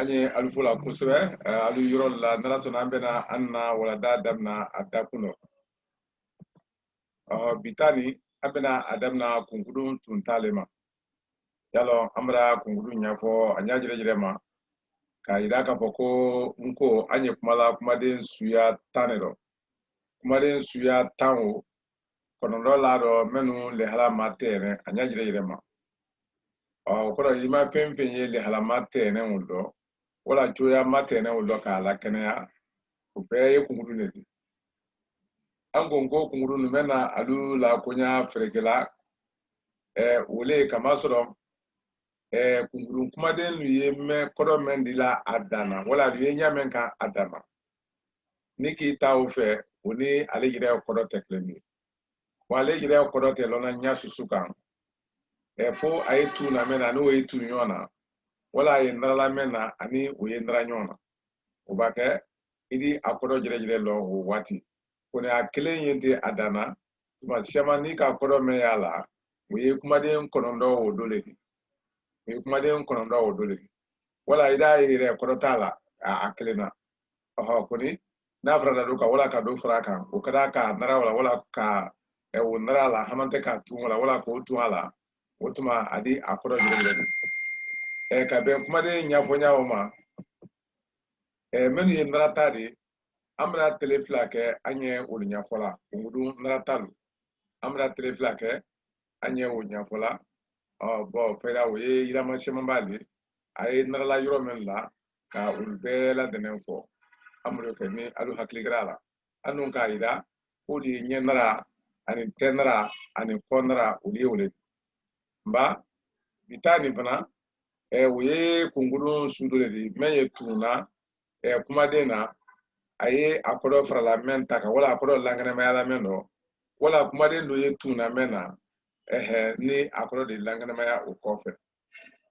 Anye alufula kusebe alu yoro la nala sona ambena anna wala da damna adakuno bitani ambena adamna kunkudun tuntalema yalo amra kunkudun nyafo anya jire ma ka ida ka foko nko anye kumala kumaden suya tanero kumaden suya tanwo konondo lado menu le hala matene anya jire ma ko ima femfen ye le hala matene wudo wala joya matene wudo ka la kenea o bɛɛ ye kunkuru ne di an ko ko kunkuru nu mena alu la konya ferekela wole kama sɔrɔ kunkuru kumaden nu ye mɛ kɔdɔ mɛn di la a danna wala lu ye ɲamɛn kan a danna ni k'i ta o fɛ o ni ale yɛrɛ kɔdɔ tɛ kelen ye wa ale yɛrɛ kɔdɔ tɛ lɔnna ɲa susu kan fo a ye tu na mɛn na n'o ye tu ɲɔgɔn na wala a ye narala mɛn na ani o ye nara ɲɔgɔn na o b'a kɛ i di a kɔdɔ jɛrɛjɛrɛ lɔ o waati kone a kelen ye te a danna tuma siaman ni ka kɔdɔ mɛn y'a la o ye kumaden kɔnɔndɔ o do le di o ye kumaden kɔnɔndɔ o do le di wala i da yɛrɛ kɔdɔ t'a la a kelen na koni n'a fɔra da do kan wala ka do fara kan o ka da ka nara wala ka o nara la haman tɛ ka tun wala k'o tun a la o tuma a di a kɔdɔ jɛrɛjɛrɛ di ka bɛn kumaden ɲafɔɲa o ma minnu ye nara ta de an bɛna tele fila kɛ an ye olu ɲɛfɔla kunkudu naratalu an bɛna tele fila kɛ an ye o ɲɛfɔla bɔn fɛra o ye yirama sɛman b'ale a ye narala yɔrɔ min la ka olu bɛɛ ladɛnɛn fɔ an b'o kɛ ni alu hakili kɛra la an dun k'a yira o de ye ɲɛ nara ani tɛ nara ani kɔ nara olu ye wele nba bi taa nin fana o ye kunkudu su dɔ de di min ye tununa kumaden na a ye a kɔdɔ farala mɛn ta kan wala a kɔdɔ lankɛnɛmayala mɛn dɔ wala kumaden dɔ ye tunna mɛn na ni a kɔdɔ de lankɛnɛmaya o kɔfɛ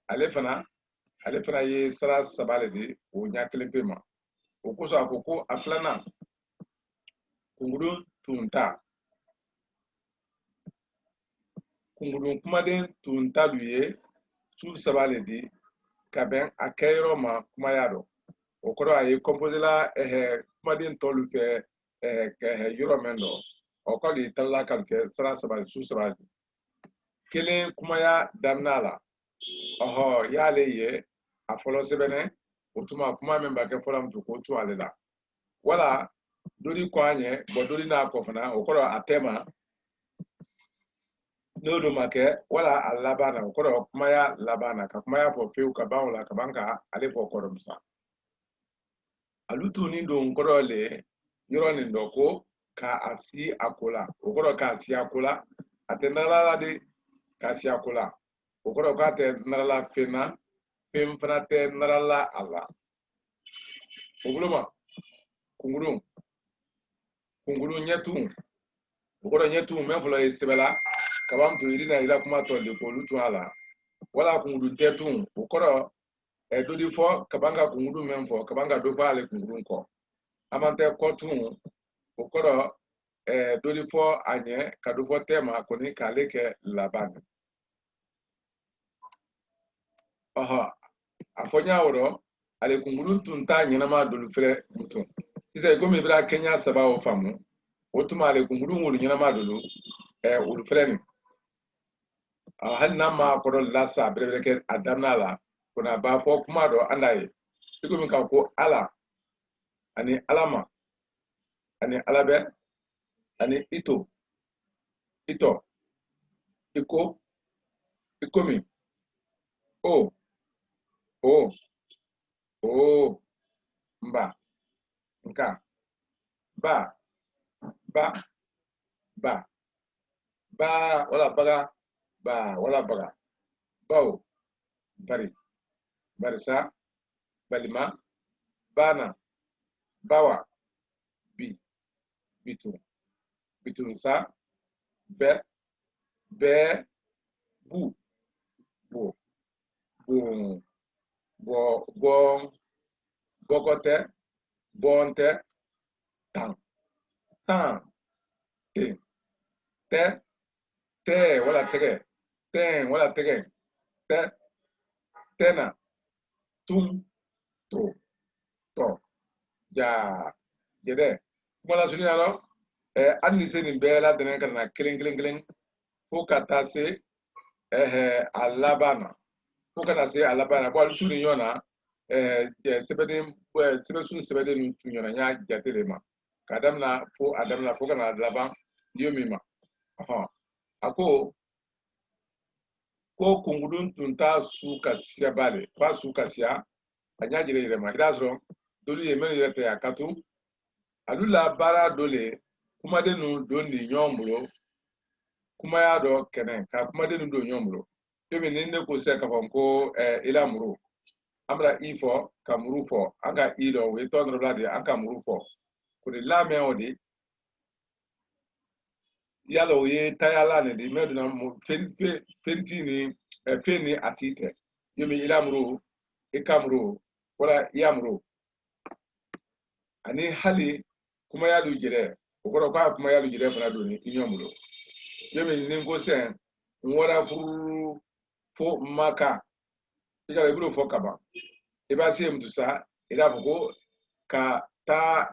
ale fana ye sara saba le di o ɲa kelen pe ma o kosɔn a ko ko a filanan kunkudu tunta kunkudu kumaden tunta lu ye su saba le di ka bɛn a kɛyɔrɔ ma kumaya dɔ o kɔrɔ a ye kɔnposela kumaden tɔlu fɛ yɔrɔ mɛn dɔ o kɔ de talala ka kɛ sara saba su saba kelen kumaya damina la y'ale ye a fɔlɔ sɛbɛnɛ o tuma kuma min b'a kɛ fɔlɔ muso k'o to ale la wala doni kɔ an ye doni n'a kɔ fana o kɔrɔ a tɛma n'o do ma kɛ wala a laban na o kɔrɔ kumaya laban na ka kumaya fɔ fewu ka ban o la ka ban ka ale fɔ kɔrɔmusa alu tunin don kɔrɔ le yɔrɔ nin dɔ ko k'a si a ko la o kɔrɔ k'a si a ko la a tɛ narala la de k'a si a ko la o kɔrɔ k'a tɛ narala fɛn na fɛn fana tɛ narala a la o bolo ma kunkuru ɲɛtun o kɔrɔ ɲɛtun mɛ fɔlɔ ye sɛbɛla ka ban to yiri na i la kuma tɔ de k'olu tun a la wala kunkuru tɛtun o kɔrɔ dɔ di fɔ ka ban ka kunkuru mɛn fɔ ka ban ka dɔ fɔ ale kunkuru kɔ a man tɛ kɔtun o kɔrɔ dɔ di fɔ a ɲɛ ka dɔ fɔ tɛ ma kɔni k'ale kɛ laban a fɔ n y'a wɔrɔ ale kunkuru tun t'a ɲɛnama dolu filɛ mutu sisan komi i bɛna kɛɲɛ saba o faamu o tuma ale kunkuru wolo ɲɛnama dolu olu filɛ nin hali n'a ma kɔrɔ lasa bɛrɛ kɛ a daminɛ la kɔni a b'a fɔ kuma dɔ an n'a ye i komi k'a ko ala ani alama ani alabɛ ani ito itɔ iko ikomi o mba nka ba wala baga ba wala baga bawo bari barisa balima bana bawa bitunsa bɛ bu bon bɔkɔtɛ bɔntɛ tan tɛ wala tɛgɛ tɛn wala tɛgɛ tɛna tun to to ja jede kuma la sunya lo an ni se nin bɛɛ la dɛnɛ ka na kelen fo ka taa se a laban na fo ka taa se a laban na bon tu ni ɲɔgɔn na sɛbɛsun sɛbɛden ninnu tu ɲɔgɔn na n y'a jate de ma k'a daminɛ fo a daminɛ fo ka na laban diyo min ma a ko kungudun tun t'a su ka siya b'ale f'a su ka siya a ɲa jire yɛrɛ ma i b'a sɔrɔ dolu ye minnu yɛrɛ tɛ a ka to alu la baara dɔ le kumaden ninnu don di ɲɔgɔn bolo kumaya dɔ kɛnɛ ka kumaden ninnu don ɲɔgɔn bolo ebi ni ne ko sisan k'a fɔ ko i la muru an bɛna i fɔ ka muru fɔ an ka i dɔ o ye tɔn dɔ la de an ka muru fɔ ko de lamɛn o de yala o ye tayala ne de mɛ donna fɛnti ni fɛn ni a ti tɛ yomi i la muru i ka muru wala i ya muru ani hali kumaya lu jɛrɛ o kɔrɔ k'a kumaya lu jɛrɛ fana don ni i ɲɔgɔn bolo yomi ni ko sɛn n wara furu fo maka i ka i b'o fɔ ka ban i b'a se mutu sa i b'a fɔ ko ka taa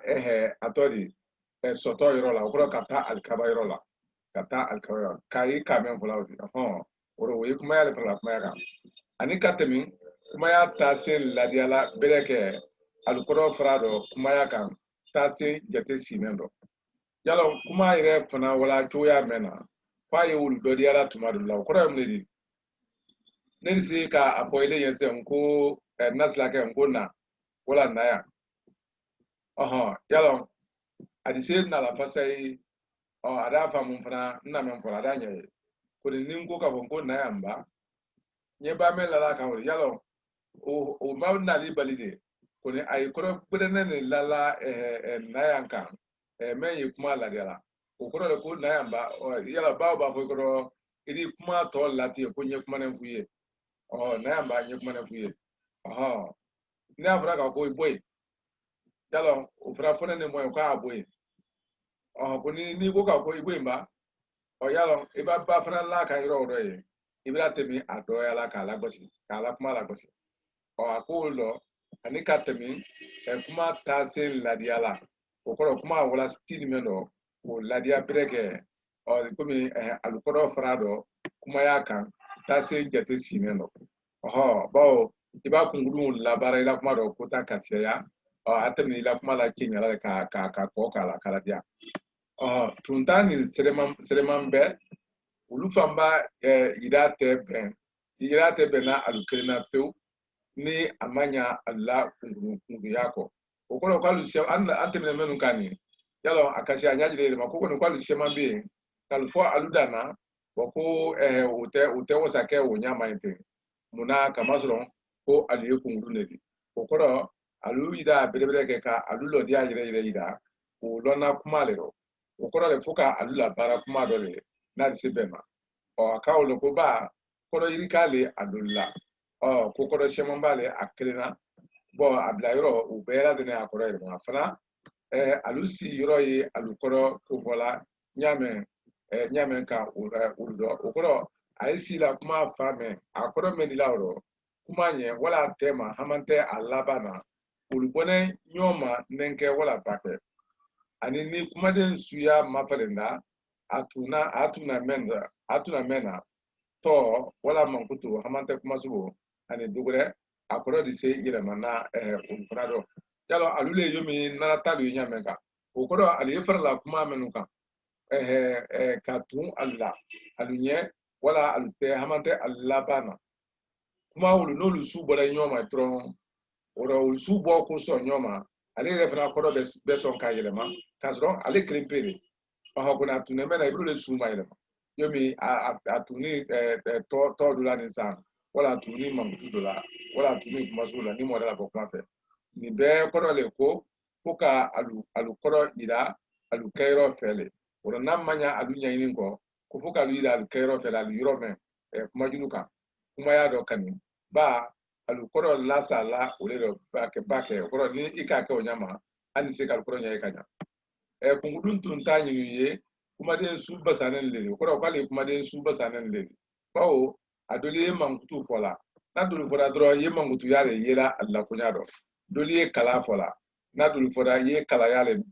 a tɔ de sɔtɔ yɔrɔ la o kɔrɔ ka taa alikaba yɔrɔ la ka taa alikaba yɔrɔ k'a ye k'a mɛn fɔlɔ o ye kumaya le fana kumaya kan ani ka tɛmɛ kumaya taase ladiyala bɛrɛ kɛ alikɔrɔ fara dɔ kumaya kan taase jate sinnen dɔ yala kuma yɛrɛ fana wala cogoya mɛn na f'a ye olu dɔ diyala tuma dɔ la o kɔrɔ ye mun de di ne bɛ se k'a fɔ ile ɲɛ sisan ko nasilakɛ ko na wala na yan yala a di se na la fasa ye a d'a faamu fana n na mɛn fɔlɔ a d'a ɲɛ ye ko ni ko k'a fɔ ko na yan ba ɲɛ ba mɛn lala kan yala o ma nali bali de ko ni a ye kɔrɔ gbɛdɛnɛ de lala na yan kan mɛ ye kuma ladiyala o kɔrɔ de ko na yan ba yala baw b'a fɔ kɔrɔ i ni kuma tɔ lati ko ɲɛ kuma ne f'u ye na yan ba ɲɛ kuma ne f'u ye ne y'a fɔra k'a ko i bɔ yen yala o fana fɔ ne ni mɔ ye k'a bɔ yen ko ni ko k'a ko i bɔ yen ba yala i b'a ba fana la ka yɔrɔ o dɔ ye i bɛna tɛmɛ a dɔgɔya la k'a lagosi k'a la kuma lagosi a ko o lɔ ani ka tɛmɛ kuma taase ladiya la o kɔrɔ kuma wala ti jumɛn dɔ k'o ladiya bɛrɛ kɛ komi alikɔrɔ fara dɔ kuma y'a kan taase jate sinnen dɔ bawo i b'a kunkuru labaara i la kuma dɔ ko ta ka seya a tɛmɛ i la kuma la cɛ ɲala ka kɔ k'a la k'a ladiya tun t'a nin sereman bɛɛ olu fan b'a yira tɛ bɛn na alu kelen na pewu ni a ma ɲa alu la kunkuruya kɔ o kɔrɔ k'alu an tɛmɛna minnu kan nin yala a kasi a ɲa jira yɛlɛma ko kɔni k'alu sɛman bɛ yen k'alu fɔ alu danna ko o tɛ wasa kɛ o ɲa ma ɲi ten munna kamasɔrɔ ko alu ye kunkuru de di o kɔrɔ alu yira belebele kɛ ka alu lɔdiya yɛrɛ yira o lɔnna kuma le rɔ o kɔrɔ de fo ka alu la baara kuma dɔ le n'ale se bɛɛ ma a k'a wolo ko ba kɔrɔ yiri k'ale a doli la ko kɔrɔ sɛman b'ale a kelen na a bila yɔrɔ o bɛɛ ladɔnnen a kɔrɔ yɛrɛ ma fana alu si yɔrɔ ye alu kɔrɔ ko fɔla ɲamɛ ka olu dɔn o kɔrɔ a ye si la kuma fa mɛn a kɔrɔ mɛn di la o kuma ɲɛ wala a tɛ ma haman tɛ a laban na olu bɔnɛ ɲɔgɔn ma nɛnkɛ wala ba kɛ ani ni kumaden suya mafalen da a tuna mɛn na tɔ wala mankutu haman tɛ kuma sugu ani dogorɛ a kɔrɔ de se yɛlɛma na olu fana dɔn yala alu le yomi nana ta ye ɲamɛ kan o kɔrɔ ale ye farala kuma minnu kan ka tun alu la alu ɲɛ wala alu tɛ haman tɛ alu laban na kuma olu n'olu su bɔra ɲɔgɔn ma dɔrɔn olu su bɔ ko sɔn ɲɔgɔn ma ale yɛrɛ fana kɔrɔ bɛ sɔn ka yɛlɛma k'a sɔrɔ ale kelen pe de kɔni a tun mɛn na i bolo de su ma yɛlɛma yomi a tun ni tɔ dɔ la nin san wala a tun ni mankutu dɔ la wala a tun ni kuma sugu la ni mɔdɛ la bɔ kuma fɛ nin bɛɛ kɔrɔ le ko ka alu kɔrɔ yira alu kɛyɔrɔ fɛ le o la n'a ma ɲa alu ɲɛɲini kɔ ko fo k'alu yira alu kɛyɔrɔ fɛ le alu yɔrɔ mɛn kuma jugu kan kumaya dɔ kani ba alu kɔrɔ lasa la o le dɔ ba kɛ o kɔrɔ ni i k'a kɛ o ɲama hali ni se k'alu kɔrɔ ɲɛ i ka ɲa kunkudun tun t'a ɲini ye kumaden su basanen le o kɔrɔ k'ale kumaden su basanen le bawo a doli ye mankutu fɔla n'a doli fɔra dɔrɔn i ye mankutuya de yera a lakonya dɔ doli ye kala fɔla n'a doli fɔra ye kala y'ale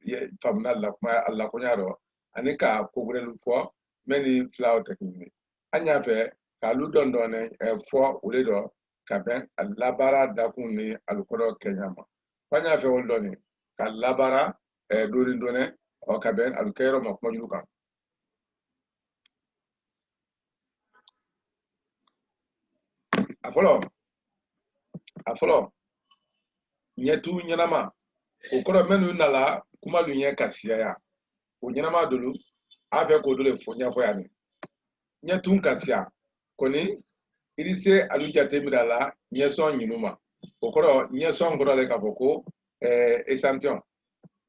famuna la konya dɔ ani ka kogurelu fɔ mɛ ni filaw tɛ kelen ye an y'a fɛ k'alu dɔn dɔɔni fɔ o de dɔ ka bɛn a labaara dakun ni alukɔrɔ kɛɲa ma an y'a fɛ olu dɔɔni ka labaara dɔɔni dɔɔni ka bɛn alukɛyɔrɔ ma kuma jugu kan a fɔlɔ ɲɛtu ɲɛnama o kɔrɔ minnu nana kuma lu ɲɛ ka siyaya o ɲɛnama dolu a fɛ k'o dole fɔ ɲɛfɔ yan ni ɲɛtun ka siya kɔni i se alu jate minɛ la ɲɛsɔn ɲinu ma o kɔrɔ ɲɛsɔn kɔrɔ le k'a fɔ ko échantillon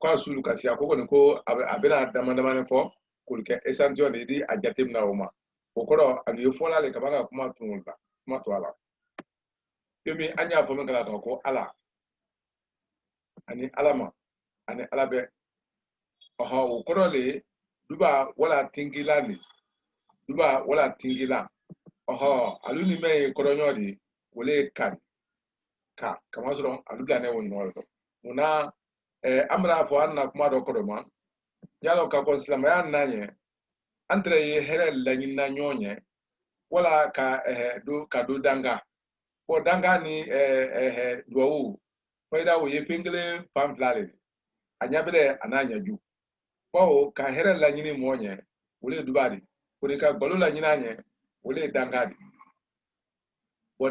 k'a sulu ka siya ko kɔni ko a bɛna dama damani fɔ k'olu kɛ échantillon de di a jate minɛ o ma o kɔrɔ alu ye fɔla le ka ban ka kuma to a la yomi an y'a fɔ min kala kan ko ala ani ala ma ani ala bɛ o kɔrɔ le duba wala tingila le duba wala tingila alu ni mɛ ye kɔrɔɲɔ de wole ye kari ka kama sɔrɔ alu bila ne wo ɲɔgɔn dɔ munna an bɛna fɔ an na kuma dɔ kɔrɔ ma yalɔ ka kɔ silamɛya n'a ɲɛ an tɛrɛ ye hɛrɛ laɲinina ɲɔgɔn ɲɛ wala ka do danga danga ni duwawu fayida o ye fɛn kelen fan fila de a ɲɛ bɛlɛ a n'a ɲɛju bawo ka hɛrɛ laɲini mɔgɔ ɲɛ olu ye duba de o de ka gbalo laɲini a ɲɛ olu ye danga de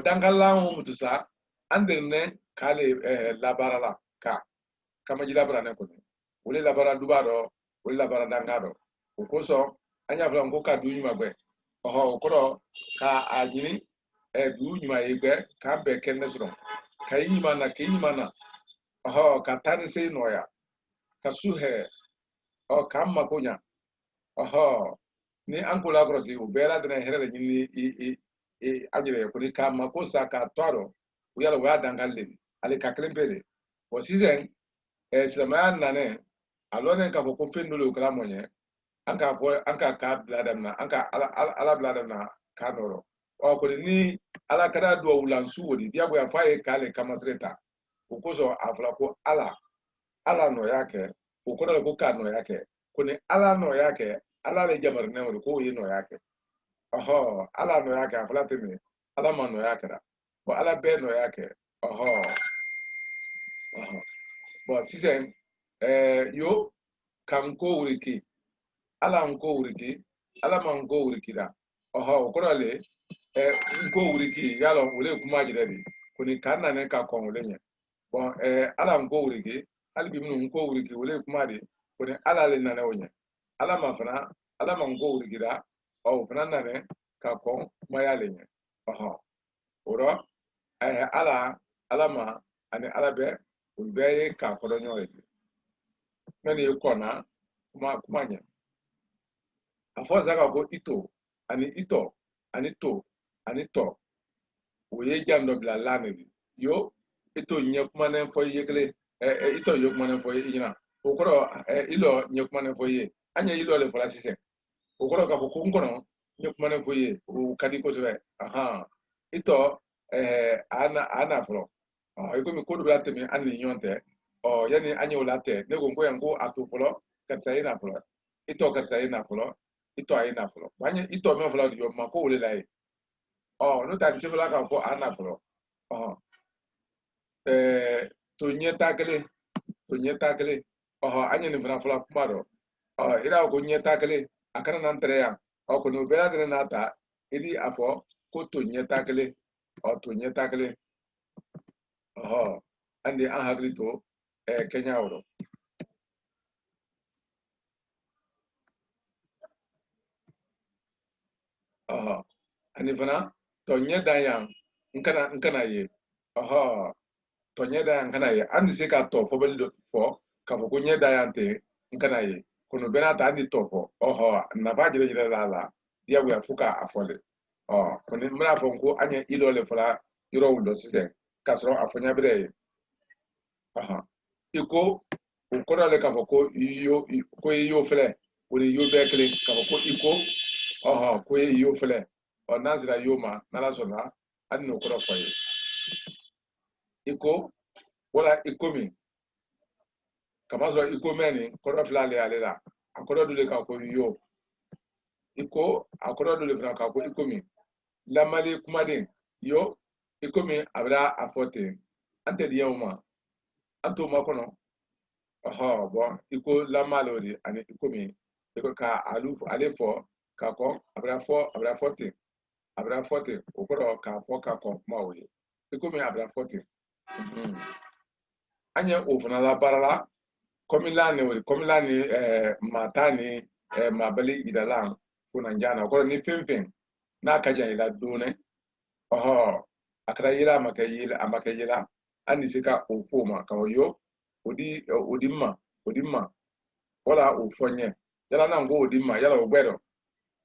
dangalan o mutu sa an denne k'ale labaara la ka kamaji labara ne kɔni olu labara duba dɔ olu labara danga dɔ o kosɔn an y'a fɔ ko ka du ɲuman gbɛ o kɔrɔ ka a ɲini du ɲuman ye gbɛ k'an bɛɛ kɛnɛ sɔrɔ ka i ɲuman na k'i ɲuman na ka taa ni se nɔgɔya ka su hɛrɛ k'an mako ɲa ni an ko la kɔlɔsi o bɛɛ la dɛnɛ hɛrɛ de ɲini an yɛrɛ ko ni k'a mako sa k'a to a rɔ o yala o y'a dankali de ale ka kelen pe de sisan silamɛya nanɛ a lɔnnen k'a fɔ ko fɛn dɔ le o kɛra mɔn ye an k'a fɔ an ka k'a bila daminɛ an ka ala bila daminɛ k'a nɔrɔ kɔni ni ala kɛra duwawu lansu o di diyagoya f'a ye k'ale kamasire ta o kosɔn a fɔra ko ala nɔya kɛ o kɔrɔ de ko k'a nɔya kɛ ko ni ala nɔya kɛ ala le jamarinɛ o de k'o ye nɔya kɛ ala nɔya kɛ a fɔra ten de ala ma nɔya kɛra ala bɛɛ nɔya kɛ sisan yo ka n ko wuriki ala n ko wuriki ala ma n ko wurikira o kɔrɔ le n ko wuriki yala o le kuma jira de ko ni ka nane ka kɔn o le ɲɛ ala n ko wuriki hali bi minnu n ko wuriki o le kuma de ko ni ala le nane o ɲɛ ala ma n ko wurikira o fana nane ka kɔn kumaya le ɲɛ o rɔ ala ma ani ala bɛ olu bɛɛ ye k'a kɔrɔɲɔ ye mɛ nin ye kɔnna kuma ɲɛ a fɔ saka ko ito ani itɔ ani to ani tɔ o ye jan dɔ bila la ne yo ito ɲɛ kumanen fɔ ye kelen itɔ ye kumanen fɔ ye i ɲɛna o kɔrɔ ilɔ ɲɛ kumanen fɔ ye an ye ilɔ le fɔla sisan o kɔrɔ k'a fɔ ko n kɔnɔ ɲɛ kumanen fɔ ye o ka di kosɛbɛ itɔ a na fɔlɔ i komi ko dɔ b'a tɛmɛ an ni ɲɔgɔn tɛ yanni an y'o la tɛ ne ko n ko yan ko a to fɔlɔ karisa ye na fɔlɔ itɔ karisa ye na fɔlɔ itɔ a ye na fɔlɔ an ye itɔ min fɔlɔ jɔ ma ko o le la ye n'o tɛ a tɛ sɛbɛnla k'a fɔ a na fɔlɔ to ɲɛta kelen an ye nin fana fɔlɔ kuma dɔ i n'a fɔ ko ɲɛta kelen a kana n'an tɛrɛ yan kɔni o bɛɛ lajɛlen n'a ta i di a fɔ ko to ɲɛta kelen to ɲɛta kelen an de an hakili to kɛɲɛ o rɔ ani fana tɔ ɲɛ dan yan n kana ye tɔ ɲɛ dan yan n kana ye an tɛ se ka tɔ fɔbali dɔ fɔ k'a fɔ ko ɲɛ dan yan tɛ n kana ye kɔni bɛɛ n'a ta an tɛ tɔ fɔ nafa jɛrɛ la a la diyagoya fo k'a fɔ de kɔni n bɛna fɔ ko an ye i dɔ le fɔla yɔrɔw dɔ sisan k'a sɔrɔ a fɔ ɲɛ bɛrɛ ye i ko o kɔrɔ le k'a fɔ ko i y'o filɛ o ni y'o bɛɛ kelen k'a fɔ ko i ko ko i y'o filɛ n'a sera y'o ma n'ala sɔnna hali n'o kɔrɔ fɔ ye i ko wala ikomi kamazo ikomeni koro flale alela akoro dole ka ko yo iko akoro dole fana ka ko ikomi lamali kumaden yo ikomi abra afote ante diyoma anto makono aha bon iko lamalori ani ikomi iko ka alu alefo ka ko abra fote okoro ka fo ka ko mawe ikomi abra fote anye ofuna la barala komilani matani mabali idalan kuna njana ko ni fimfim na kaja ila dune oho akra yila amakayila ani sika ofoma ka yo odimma wala ofonye yala na ngo odimma yala ogbedo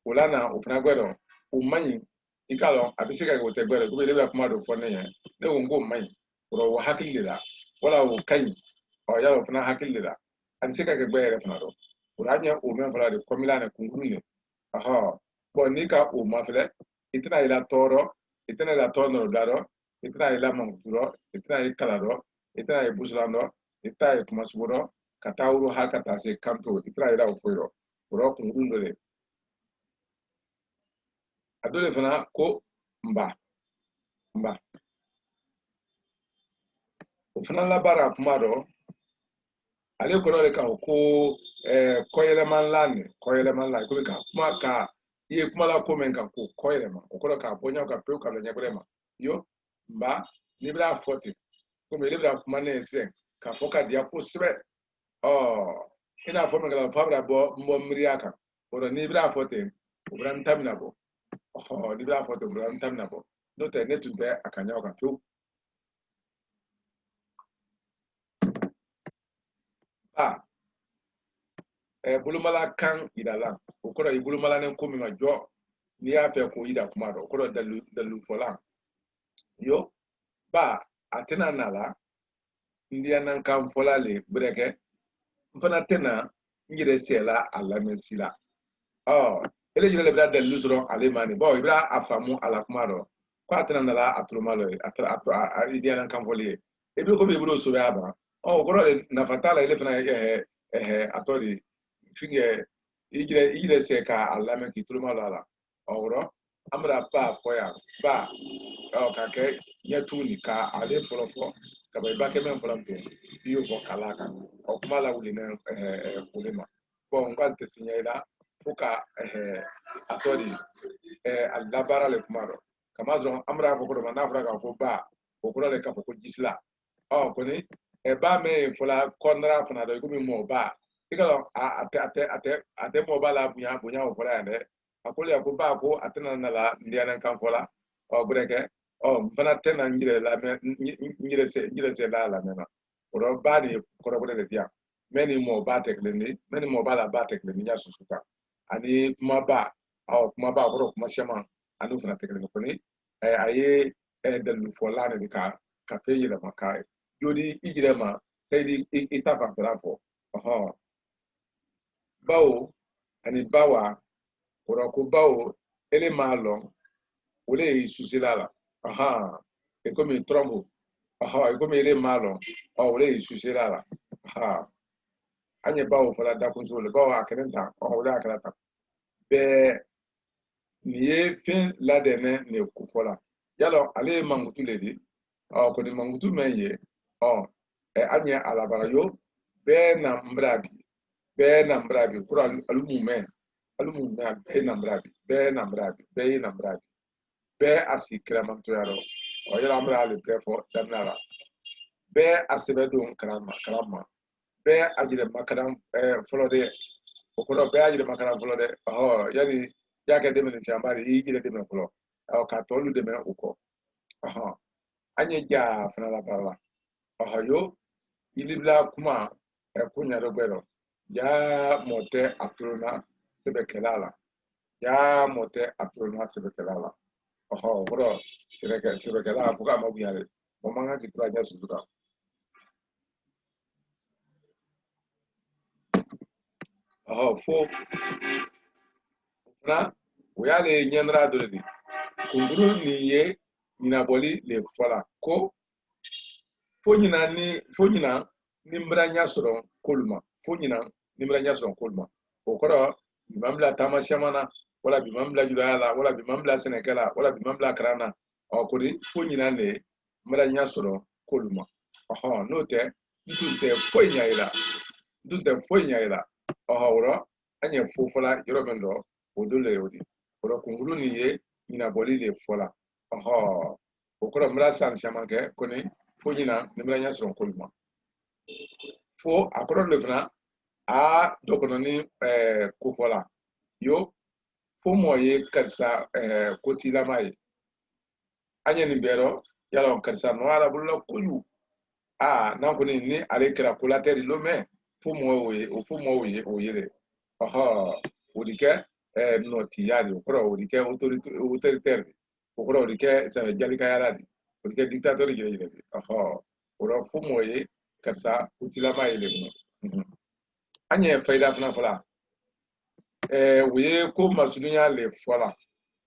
wala na ofuna gbedo umanyi ikalo abisika go te gbedo ko le kuma do fonye ne ngo manyi ro wa hakilira wala o kai o yala ofuna hakilira ani sika ke gbere fana do uranya o men fala de komilana kungurune aha bon nika o mafle itina ila toro itina ila tono daro itina ila mangturo itina ila kalado itina ila buslando itina ila kumasuburo katauru hakata se kanto itina ila ofoiro uro kungurune adole fana ko mba o fana labara kumado ale ko le ka ko koyeleman lani ko ka kuma ka ye kuma la ko men ka ko koyelema o ko ka bonya ka pe ka le nyabrema yo mba libra 40 ko me libra kuma ne sen ka foka dia ko sebe ina fo men ka fabra bo mbo mriaka o libra 40 o bran tamina bo libra 40 o bran tamina bo no te netu be akanya ka tu bulumala kan idala o koro i bulumala nen komi ma jo ni ya fe ko ida kuma do koro dalu fola yo ba atena nala ndia nan kan fola le breke mfana tena ngire sela ala mesila ele jile le bra dalu soro ale mani bo ibra afamu ala kuma do ko atena nala atrumalo atra idia nan kan folie ebi ko be bro so ya ba koro na fatala ele fana atori finge igire se ka alame ki turuma lala oro amra pa foya ba ka ke yetu ni ka ale folofo ka ba ke men folam to biyo fo kalaka o kuma la wuli na kulema bon ngal te sinyela fuka atori alabara le kumaro kama zo amra fo ko na fura ka ko ba ko ko le ka fo ko jisla ko ni ba me fola konra fana do ko mi mo ba ikalo ate mo bala bunya o fola ande akole ko ba ko atena na la ndiana kan fola breke mfana tena ngire la ngire se la mena oro ba ni ko de dia meni mo ba teklendi meni mo bala ba teklendi ya susuka ani kuma ba ko kuma shema anu fana teklendi ko ni aye dalu fola ne ka fe yira makai yodi igire ma sai di itafa bravo bawo ani bawa ko bawo ele malo ole susila la e come trombo e come ele malo ole susila la anye bawo fala da kun so le bawo akrenta ole akrata be niye fin la dene ne ku fola yalo ale mangutu le di ko ni mangutu menye anye alabara yo be na mbrabi kura alumume be nambrabi be asikra mantoyaro yala mbrale prefo damnara be asebedon karama be ajire makaram folode okoro be ajire makaram folode yani yake demene chambari yigire demene folo ka tolu demene uko anye ja fana la bala yo ilibla kuma kunya rogbero ya mote atrona sebekelala bro sebekela fuka mabuyale momanga kitwa ja suduka fo na uyale nyenra doledi kunguru niye nyinaboli le fola ko fonyina nimbranya soro kolma fonyina nimbranya soro kolma okoro bimambla tamashamana wala bimambla judala wala bimambla senekala wala bimambla krana okori fonyina ne mbranya soro kolma note ntunte fonya ila woro anye fofola yorobendo odole yodi woro kungulu ni ye nyina boli le fola okoro mra san shamanke koni fonyina nimbranya soro kolma fo akoro lefna a dokono ni kofola yo fo moye karsa koti lamai anya ni bero yalo karsa no ala bulla kuyu nan koni ni ale kira colateri lo me fo mo oyere odike noti yadi okoro odike autoritaire okoro odike sa jalika yaradi odike dictateur jere oro fo moye karsa koti lamai le anye faida fana fala wuye ko masunya le fala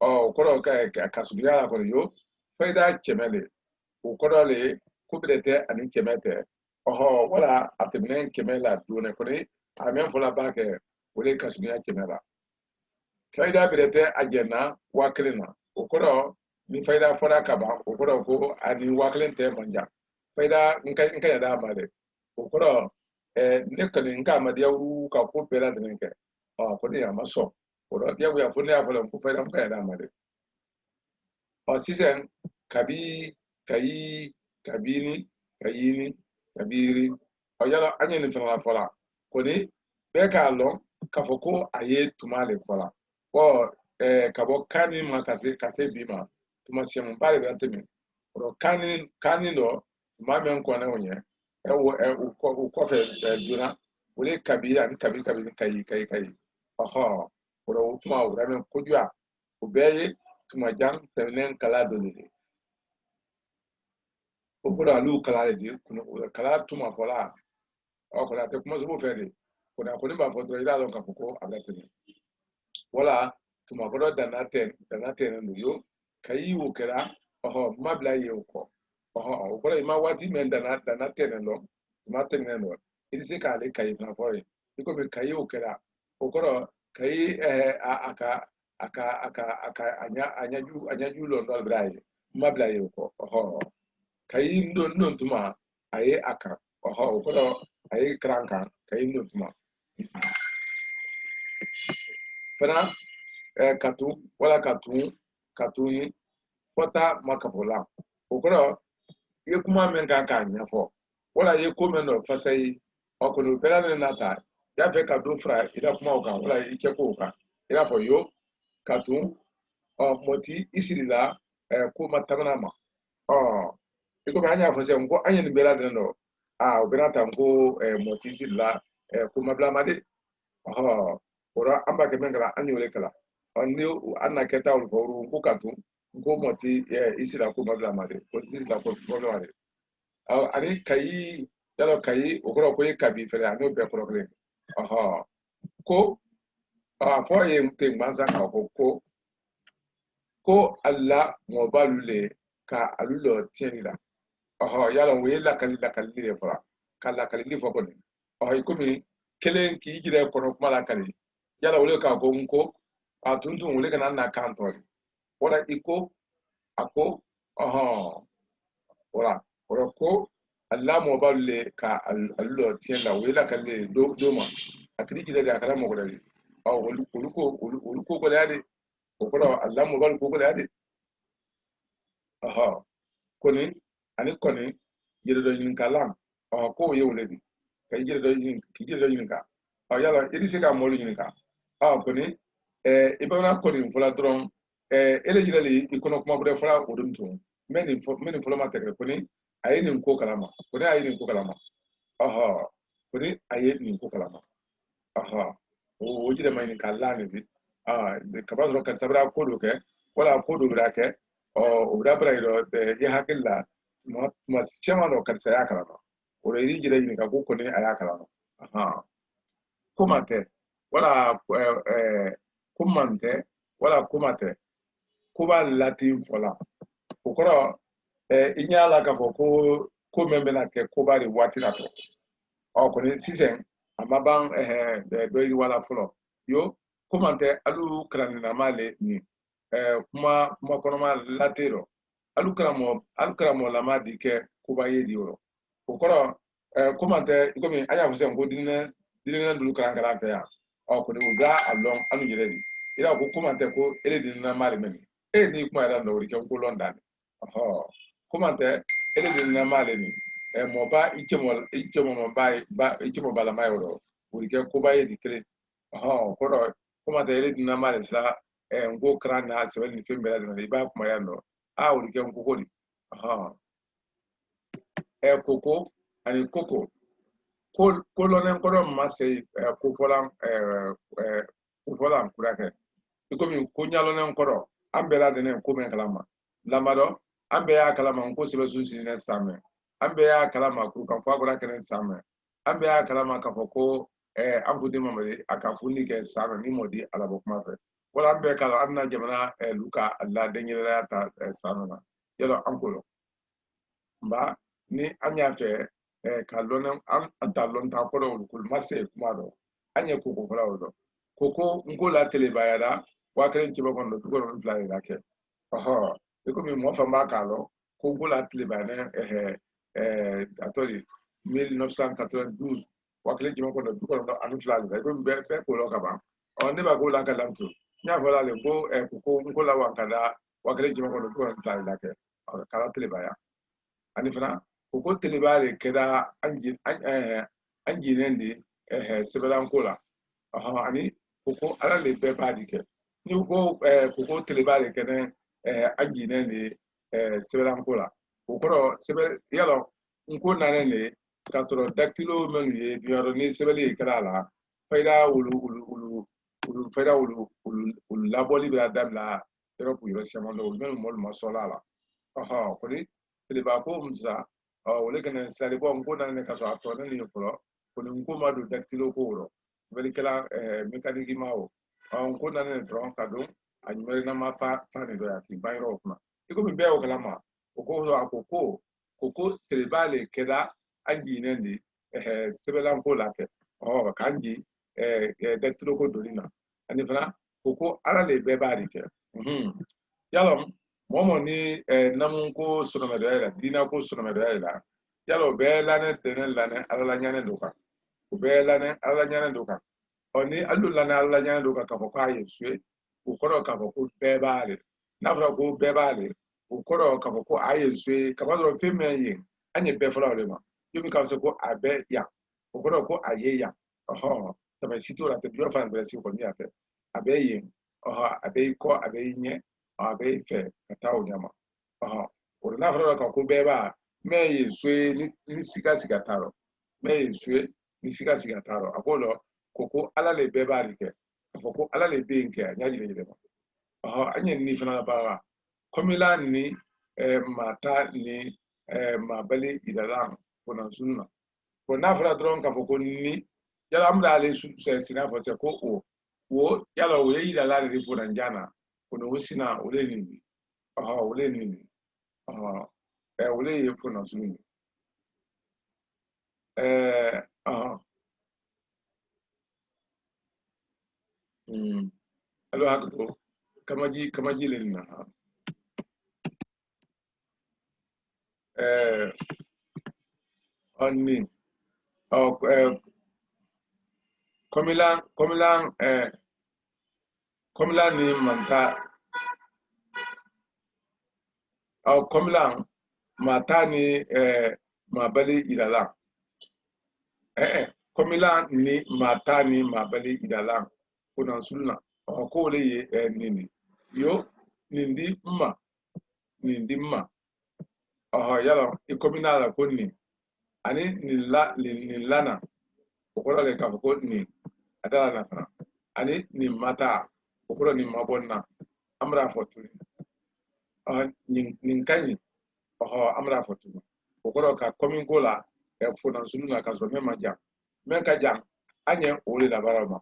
okoro ka kasunya la ko yo faida chemele okoro le ko bidete ani chemete wala atemne chemela done ko ni amen fala ba ke wole kasunya chemela faida bidete ajena waklina okoro ni faida fara ka ba okoro ko ani waklin te manja faida nka ya da male okoro ne kani nka amadiya ru ka ko pela denke ko ne ya maso ko dia ya fo ne ya fo ko faida nka ya da male season kabini kabiri yala anye ni fana fola ko ni be ka lo ka fo ko aye tumale fola kabo kani ma kase bima tuma shem bare be atemi ro kani do ma men ko na onye ko fe duna wole kabiri ani kabiri kai ro tuma ura men ko jua ubeye tuma jang tenen kala dolile okura lu kala de kala tuma fola okura te kuma so fere kuna ko ni ba fo ila lo ka fuko agatini wala tuma ko danaten no yo kai wo kera mabla ye ko okura ima wati men danaten no tuma ten no idi se ka le kai na fo iko be kai wo kera okura kai aka anya ju lo ndo braye mabla ye ko kai ndo tuma aye aka okura aye kranka kai ndo tuma fana katuni fota makapola okoro ye kuma men ka nyafo wala ye ko men no fasai okono pela ne nata ya fe ka do fra ida kuma oka wala ye ke ko oka ida fo yo katun moti isirila ko matabana ma iko ba anya fo se ngo anya ni bela de no obirata ngo moti isirila ko mabla made ora amba ke mengala anyo le kala ni anna keta ul foru ko katu ko moti isira ko mabla made ko isira ko mabla made ani kai yalo kai okoro ko kabi fere ani be ko kle ko fo ye te manza ka ko alla mo balule ka alulo tienila yalo we la kali le fora kala kali fo ko ni ko mi kelen ki jire ko mala kali yala wole ka ko nko atuntun wole kana na kantori wala iko ako wala ko alla mo balle ka allo tienda wela kalle doma akiri gida da kala mo ko dali wolu ko yade ko alla mo balle ko yade koni ani koni yede do yin kalam ko ye wole di kay yede do yin ka yala edi se ka mo yin ka koni ibana koni fula dron ele jirali ikono kuma bude fula odum tun meni fula ma tere koni ayi nin ko kalama koni ayi nin ko kalama o jire mai nin kallani bi de kabazro kan sabra ko do ke wala ko do brake o brabra iro ye hakilla ma chama no kan saya kalama o ri jire nin ka ko koni aya kalama kumate wala kumante wala kumate kuba latin fola okoro inyala ka fo ko ko men bena ke ko bari wati na to o ko ni sisen amaban do yi wala fulo yo komante alu krani na male ni kuma kono ma latero alu kramo la ma dike ko ba yedi woro ko koro komante ikomi anya fuse ngo dinne dulu kran kran fe ya o ko ni uga along alu yiredi ira ko komante ko ele dinna male men ni kuma era no ri ke ko londan komante ele dinna male ni mo ba ichemo ba ichemo bala mai woro uri ke ko ba yedi kre koro kuma ta yele dinna male sa ngo kran na se wani fe mbela na ba kuma ya no uri ke ngo ko ni koko ani koko ko lonen ko ma se ko folan kurake iko mi ko nyalo nen ko ambela de nen ko men kalama lamado ambe ya kalama ko se besu sin same ambe ya kalama ku kan fa gora kenen same ambe ya kalama ka foko ambu de mamade aka fundi ke same ni modi ala bokuma fe wala ambe kala anna jamana luka alla denyela ta same na yelo ankolo mba ni anya fe ka lonen an ta lon ta ko do kul masse kuma do anya koko fara do koko ngola tele bayada wa kelen ci bakon do ko do fla ila ke ko mi mo fa ma ka lo ko ngola tele bayana atori 1992 wa kelen ci bakon do ko do anu fla ila ko be ko lo ka ba on ne ba ko la ka lamtu nya fa la le ko koko ngola wa kada wa kelen ci bakon do ko do fla ila ke kala tele baya ani fana ko telebale keda anji nende sebelan kola ani ko ala le be badi ke ni ko telebale kene anji nende sebelan kola ko sebe yalo nko nanene ka soro dactylo men ye yoro ni sebeli kala la fayda ulu fayda ulu laboli bla dabla yoro ku yoro chamando men mol masola la ko ni teleba ko mza wole kana sali bo ngo na ne kaso atone ni ko ko ngo ma do dactylo ko ro beli kala mekaniki mawo ngo na ne dron ka do anyere na ma fa ne do ya ki bayro kuma iko mi be o kala ma ko so akoko telebale keda anji nende sebelan ko la ke kanji dactylo ko dolina ani fana ko ala le be ba ri ke yalom momo ni namun ko sonomedo ila dina ko sonomedo ila yalo be lane tenen lane ala nyane doka ko be lane ala nyane doka oni alu lane ala nyane doka ka ko aye sue ko koro ka ko be baale na fra ko be baale ko koro ka ko aye sue ka ba do fe meyin anye be fra le ma yomi ka se ko abe ya ko koro ko aye ya tabe sito la te bio fan be si ko ni ate abe yin abe ko abe nye abe fe kata nyama o na fra ka ko be ba me ye sue ni sika taro me ye sue ni sika taro akolo koko ala le be ba ri ke koko ala le be nke anya jire jire ma anya ni fana ba komila ni mata ni mabali idalam kona sunna ko na fra dron ka foko ni yala amda ale su sina fo se ko wo yala wo yi da la ri fo na jana kono wosina ole ni ole ni ole ye fo na sunni alo hakto kamaji len na onni komilan ni manta komilan mata ni mabali idala komilan ni mata ni mabali idala kuna sunna ko le ye nini yo nindi mma yala ikominala ko ni ani nilana okoro le ka ko ni adala na fana ani ni mata okoro ni mabonna amra fotuni nin kanyi amra fotuni okoro ka komin kola fona suluna ka so mema jam men ka jam anye ole la barama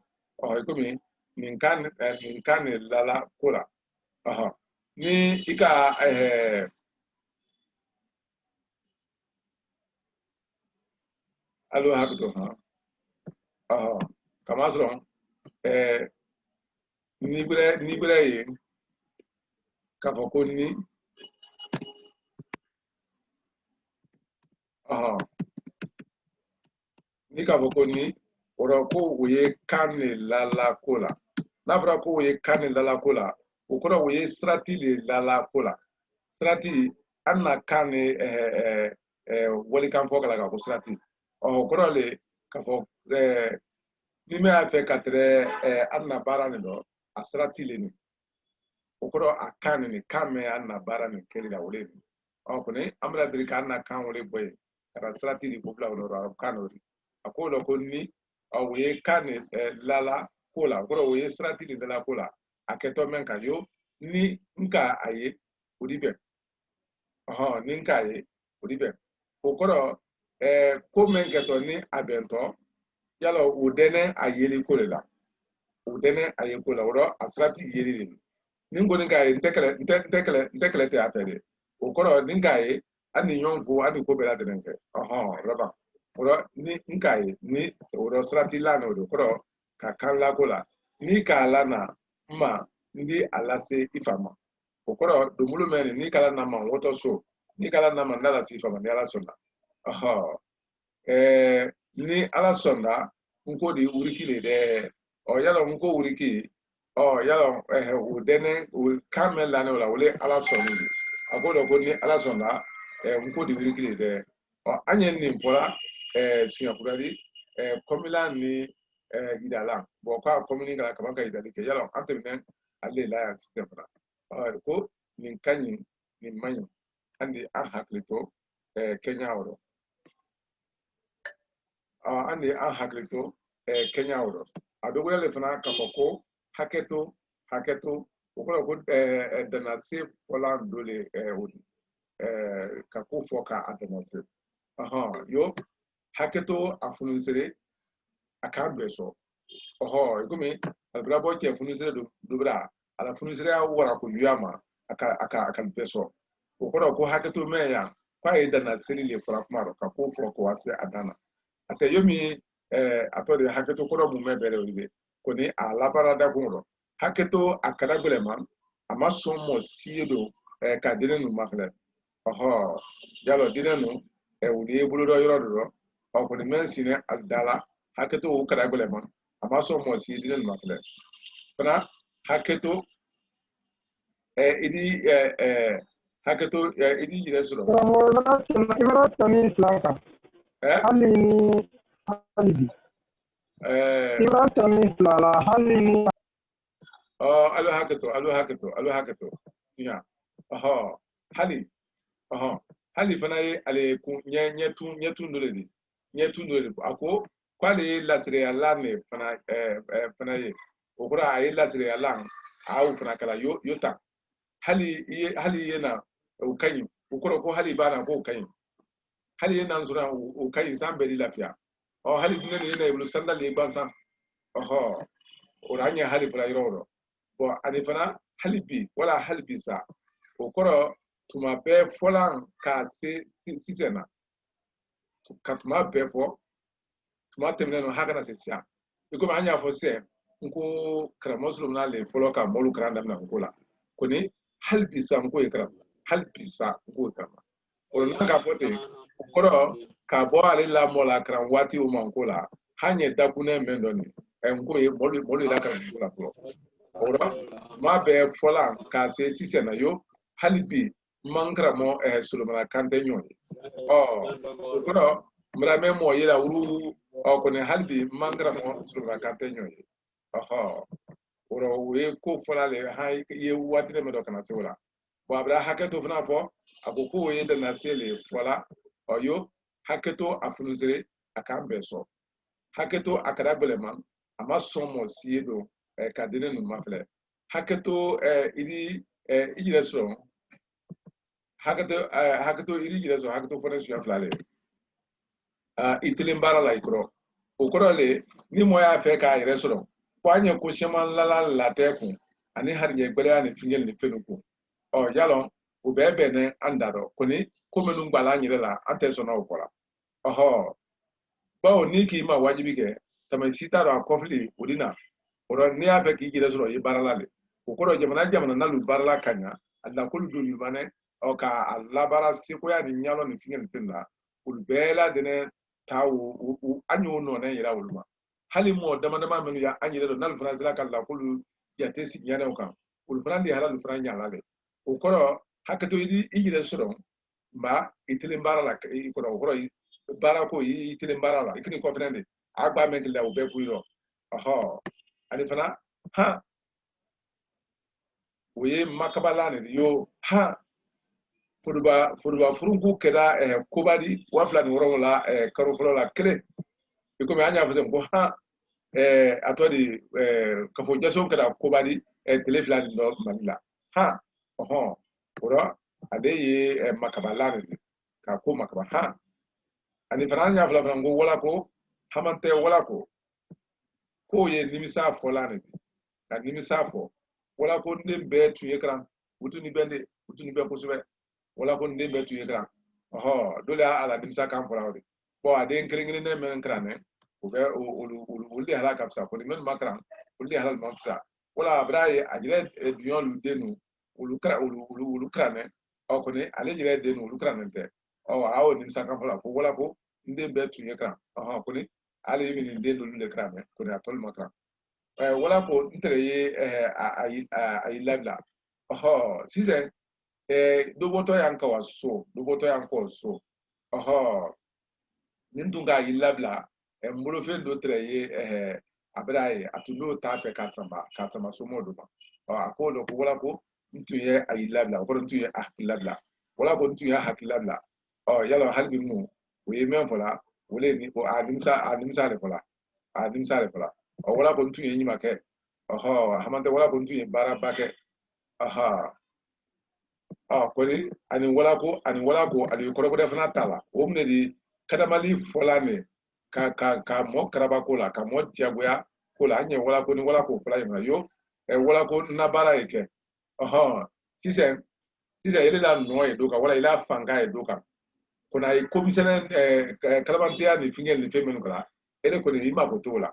ikomi nin kan lala kola ni ika alo hakto ha kamasron nibre ye kafokoni ni kafokoni oro ko woye kane lala kola nafra ko woye kane lala kola okoro woye strati le lala kola strati anna kane wali kan fo kala ka ko strati okoro le kafo ni me afe katre anna bara ne do strati le ni okoro akane ni kame anna bara ne kele la wole ni okone amra diri ka anna kan wole boy kara strati di popula wolo kanori akolo konni awoye kane lala kola okoro woye strati di lala kola aketo men ka yo ni nka aye odibe ni nka aye odibe okoro ko men keto ni abento yalo udene ayeli kolela udene aye kola woro asrati yeli ni ngoni ga ye ntekele te afede okoro ni nka aye ani yonfo ani ko bela denke raba woro ni nka aye ni woro strati lana woro okoro ka kanla kola ni ka lana ma ndi alase ifama okoro dumulu meni ni kala na ma woto so ni kala na ma ndala si ifama ni ala sonna ni ala sonna nko di urikile de yalo nko uriki yalo udene kamela ne wala wole ala sonni agodo ko ni ala sonna nko di urikile de anye ni mpola sinyakurari komila ni idala bo ka komini kala kamaka idali ke yalo antene alle la ya system na ko nin kanyi nin manyi andi an haklito Kenya woro andi an haklito Kenya woro adogo le fana kafoko haketo okolo ko dana se fola dole wodi ka ko foka adana se yo haketo afunusere akabreso ikumi albrabo ke funusere dobra ala funusere wara ko yama aka beso okoro ko haketo meya kwa dana seli le fara kumaro ka ko foko wase adana ate yomi atode haketo koro mu mebere olibe koni ala barada kunro haketo akada gbelema ama somo siedo ka dinenu mafle jalo dinenu wuli bulu do yoro do koni mensine aldala haketo kada gbelema ama somo si dinenu mafle kana haketo idi haketo idi jire suro ibara tami flanka halini halibi ibara tami flala halini alo haketo ya hali hali fana ye ale ku nyetu ndoledi ako kwale lasire ala ne fana ye okura ayi lasire ala awu fana kala yota hali ye na ukanyi ukura ko hali bana ko ukanyi hali ye na nsura ukanyi sambeli lafiya hali dunene ye na ibulu sandal ye bansan oranya hali fana yoro bo ani fana hali bi wala hali bi sa okoro tuma be folan ka se sisena ka tuma be fo tuma temne no hakana se sia iko anya fo se nko kra muslim na le folo ka molu kranda na nkola koni hali bi sa nko ekra hali bi sa nko ekra o na ka pote okoro ka bo ale la mola kran wati o mankola hanye dakune mendoni nko e molu la kran nkola fo ora ma be fola ka se sisena yo hali bi mangra mo Solomon Kante nyoni okoro mra me mo yela uru ko ne halbi mangra mo Solomon Kante nyoni oro we ko fola le hay ye wati de me do kana sewola bo abra haketo fana fo aboko we de na sele fola oyo haketo afunuzere akambe so haketo akada belema ama somo siedo kadene no mafle haketo idi ijire so hakato iri jira so hakato fone su aflale itilim bara la ikro okoro le ni moya fe ka ire so kwanye ko sheman lala lateku ani harje gbele ani fingel ni fenuku yalo o bebe ne andaro koni komenu ngbala nyire la ateso na ofola bawo ni k'i ma wajibi kɛ tama sita dɔ a kɔfili o dina o dɔ n'i y'a fɛ k'i yɛrɛ sɔrɔ i ye baara la le o kɔrɔ jamana n'alu baara la ka ɲa a nakulu don ɲumanɛ ka a labaara sekoya ni ɲalɔ ni fingɛ ni fɛn na olu bɛɛ lajɛlen ta an y'o nɔnɛ yira olu ma hali mɔgɔ dama dama minnu y'an yɛrɛ dɔn n'alu fana sera ka lakulu jate sigi ɲɛnɛw kan olu fana de halalu fana ɲala le o kɔrɔ hakɛto i yɛrɛ sɔrɔ ma i telen baara la i kɔrɔ o kɔrɔ baara ko i telen baara la i kini kɔfɛnɛ de a gba mɛn kila o bɛɛ kuyi rɔ ani fana o ye makabala ne yo furuba furunku kɛra kobadi wa fila ni wɔɔrɔ la karo fɔlɔ la kelen i komi an y'a fɔ ko a tɔ de kafo jaso kɛra kobadi tile fila ni dɔ mali la o rɔ ale ye makabala ne ka ko makaba ani fana an y'a fila fana ko wala ko haman tɛ wala ko k'o ye nimisa fɔla ne ka nimisa fɔ wala ko den bɛɛ tun ye karan u tun ni bɛn kosɛbɛ wala ko den bɛɛ tun ye karan dole y'a ala nimisa kan fɔla o de a den kelen ne mɛn karan ne o bɛ olu de hala ka fisa ko ni minnu ma karan olu de hala ma fisa wala a bɛra ye a yɛrɛ duɲɔ lu den nu olu karan ne kɔni ale yɛrɛ den nu olu karan ne tɛ a y'o nimisa kan fɔla ko wala ko n den bɛɛ tun ye karan kɔni ale ye nin den dolu de karan ne kɔni a tɔlu ma karan wala ko n tere ye a yi labila sisan dobɔtɔ y'an kawa so dobɔtɔ y'an kɔ so nin tun k'a yi labila n bolofɛn dɔ tere ye a bɛra ye a tun n'o t'a fɛ k'a sama somɔgɔw do ma a ko dɔ ko wala ko n tun ye a yi labila o kɔrɔ n tun ye a hakili labila wala ko n tun ye a hakili labila yala hali bi mun o ye min fɔla o le ni a nimisa de fɔla wala ko n tun ye ɲuman kɛ hamantɛ wala ko n tun ye baaraba kɛ kɔni ani wala ko ani kɔrɔbɔrɔ fana t'a la o minɛ de kadamali fɔla ne ka mɔ karaba ko la ka mɔ diyagoya ko la an ɲɛ wala ko ni wala ko fɔla yen yo wala ko na baara ye kɛ sisan ele la nɔ ye do kan wala ila fanga ye do kan kɔni a ye komisɛnɛ kalabantiya ni fingɛ ni fɛn minnu kɛra ele kɔni i mako t'o la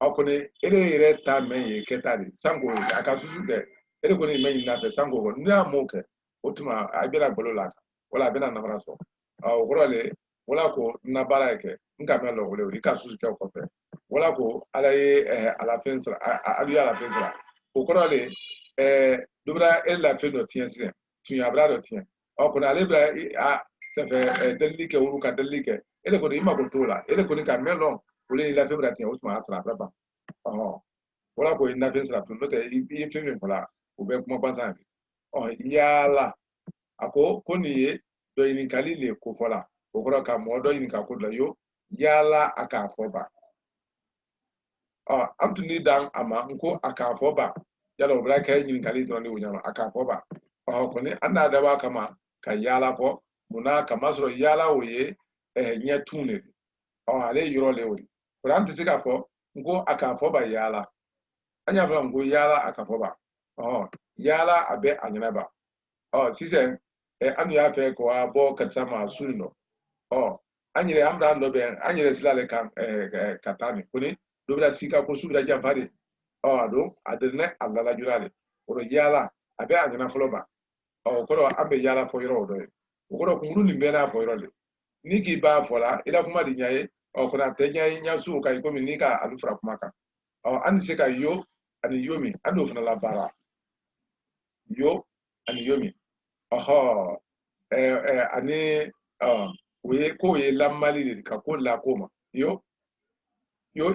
kɔni ele yɛrɛ ta mɛn ye kɛta de sanko a ka susu kɛ ele kɔni mɛn ɲini fɛ sanko kɔni n'i y'a m'o kɛ o tuma a bɛna balo la wala a bɛna namara sɔrɔ o kɔrɔ le wala ko na baara ye kɛ n ka mɛn lɔgɔle o i ka susu kɛ o kɔfɛ wala ko ala ye ala fɛn sara alu ye ala fɛn sara o kɔrɔ le dɔ bɛra ele la fɛn dɔ tiɲɛ sisan tuɲabira dɔ tiɲɛ kɔni ale bɛ sɛfɛ dalili kɛ olu ka dalili kɛ ele kɔni i mako t'o la ele kɔni ka mɛn lɔn olu ye lafɛn bɛra tiɲɛ o tuma a sara a bɛ ban wala ko i nafɛn sara tun n'o tɛ i ye fɛn min fɔla o bɛ kuma bansan ye yala a ko nin ye dɔ ɲininkali le ko fɔla o kɔrɔ ka mɔgɔ dɔ ɲininka ko la yo yala a k'a fɔ ba an tun ni dan a ma n ko a k'a fɔ ba yala o bɛra kɛ ɲininkali dɔrɔn de o ɲama a k'a fɔ ba kɔni an n'a dabɔ kama ka yala fɔ munna kamasɔrɔ yala o ye ɲɛ tun de ale ye yɔrɔ le o de an tɛ se k'a fɔ n ko a k'a fɔ ba yala an y'a fɔ n ko yala a k'a fɔ ba yala a bɛ a ɲɛna ba sisan an y'a fɛ ko a bɔ karisa ma su in dɔ an yɛrɛ an b'an dɔ bɛn an yɛrɛ sira ale kan ka taa nin ko ni dɔ bɛna sika ko su bɛna janfa de a don a dɛnɛ a lalajura de o de yala a bɛ a ɲɛna fɔlɔ ba o kɔrɔ an bɛ yala fɔ yɔrɔ o dɔ ye o kɔrɔ kunkuru nin bɛɛ n'a fɔ yɔrɔ de ni k'i b'a fɔ la i la kuma di ɲa ye kɔni a tɛ ɲa ye ɲa su kan komi ni ka alu fara kuma kan an tɛ se ka yo ani yo min an n'o fana la baara yo ani yo min ani o ye k'o ye lamali de ka ko la ko ma yo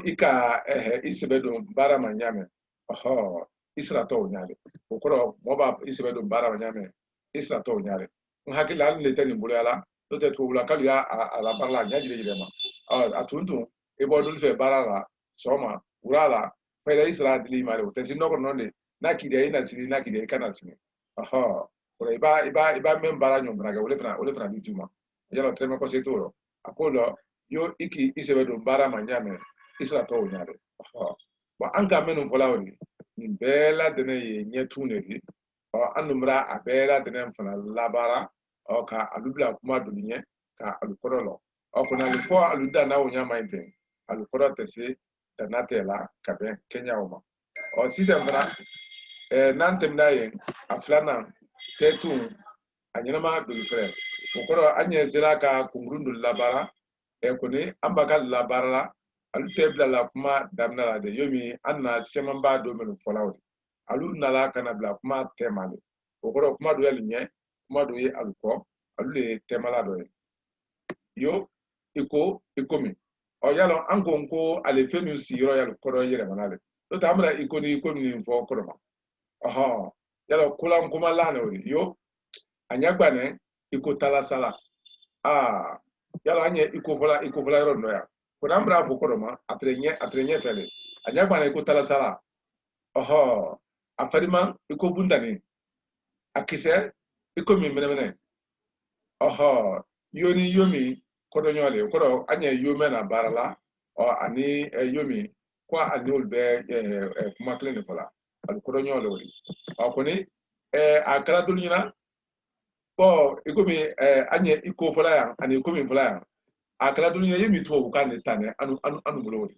i ka i sɛbɛ don baara ma ɲamɛ i siratɔ o ɲaale o kɔrɔ mɔgɔ b'a i sɛbɛ don baara ma ɲamɛ i siratɔ o ɲaale n hakili la hali ne tɛ nin bolo yala n'o tɛ tubabula k'ale y'a la baara la a ɲɛ jire ma a tun i bɔ doli fɛ baara la sɔgɔma wula la fɛlɛ i sara dili ma de o tɛ si nɔgɔ nɔ de n'a k'i i na sini n'a k'i i kana sini i b'a mɛn baara ɲɔgɔn fana kɛ o le fana di t'u ma yala tɛrɛmɛ kɔse t'o rɔ a ko dɔ yo i k'i sɛbɛ don baara ma ɲamɛ i siratɔ o ɲaale an ka minnu fɔla o de nin bɛɛ lajɛlen ye ɲɛtun de ye an dun bɛra a bɛɛ lajɛlen fana labaara ka alu bila kuma doli ɲɛ ka alu kɔrɔ lɔ okuna lifo aluda na wonya mainte alukoro tese danatela kabe Kenya oma o sisemra nantem daye aflana tetun anyama dul frère okoro anye ziraka kungrundu labara kuni ambaka labara alu tebla la kuma damnala de yomi anna semamba do menu folawde alu nala kana bla kuma temale okoro kuma do yelnye kuma do ye aluko alu le temala do yo ikomi o yalo angonko ale fenu siro yalo koro yere manale to tamra ikoni ni fo koro ma aha yalo kula kuma lana ori yo anyagbane iko tala sala yalo anye iko vola ro no ya kuna mbra fo koro ma atrenye fele anyagbane iko tala sala aha afarima iko bundani akise iko mi mene aha yoni yomi kodo nyole kodo anya yome na barala o ani yomi kwa anol be kuma klene fola al kodo nyole wori o koni akala dunyina bo ikomi anya iko fola ya ani ikomi fola ya akala dunyina yemi to bukan ne tane anu bulori